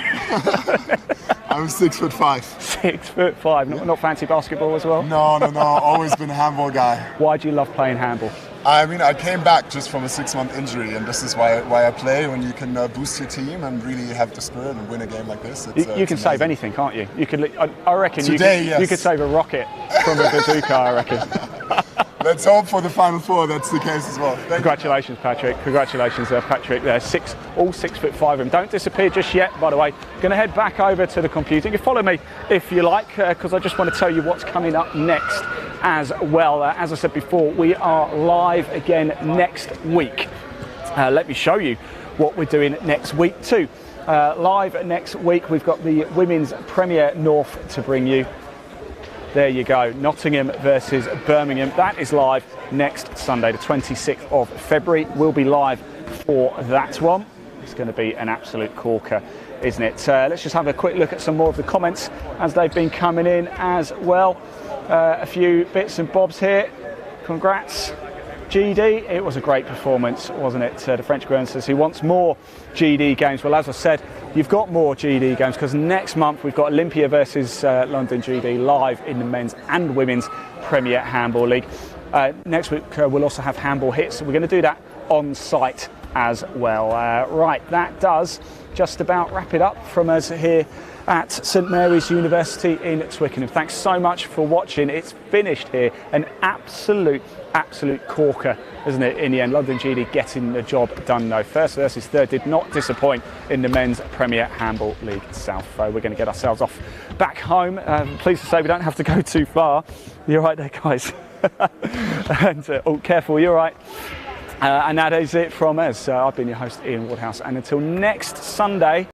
I'm 6'5". 6'5". Not fancy basketball as well? No. Always been a handball guy. Why do you love playing handball? I mean, I came back just from a 6-month injury, and this is why I play. When you can boost your team and really have the spirit and win a game like this, you can save anything, can't you? You could. I reckon today, you could save a rocket from a bazooka. I reckon. Let's hope for the Final Four that's the case as well. Congratulations, Patrick. Congratulations, Patrick. They're all 6'5" of them. Don't disappear just yet, by the way. Going to head back over to the computer. You can follow me if you like, because I just want to tell you what's coming up next as well. As I said before, we are live again next week. Let me show you what we're doing next week too. Live next week, we've got the Women's Premier North to bring you. There you go, Nottingham versus Birmingham. That is live next Sunday, the 26th of February. We'll be live for that one. It's going to be an absolute corker, isn't it? Let's just have a quick look at some more of the comments as they've been coming in as well. A few bits and bobs here. Congrats, GD. It was a great performance, wasn't it? The French Guernsey says he wants more GD games. Well, as I said, you've got more GD games because next month we've got Olympia versus London GD live in the men's and women's Premier Handball League. Next week we'll also have handball hits. We're going to do that on site as well. Right, that does just about wrap it up from us here at St Mary's University in Twickenham. Thanks so much for watching. It's finished here. An absolute corker, isn't it, in the end? London GD getting the job done though. First versus third did not disappoint in the men's Premier Handball League South. We're going to get ourselves off back home. Pleased to say we don't have to go too far. You're right there, guys. And careful, you're right. And that is it from us. I've been your host, Ian Woodhouse, and until next Sunday.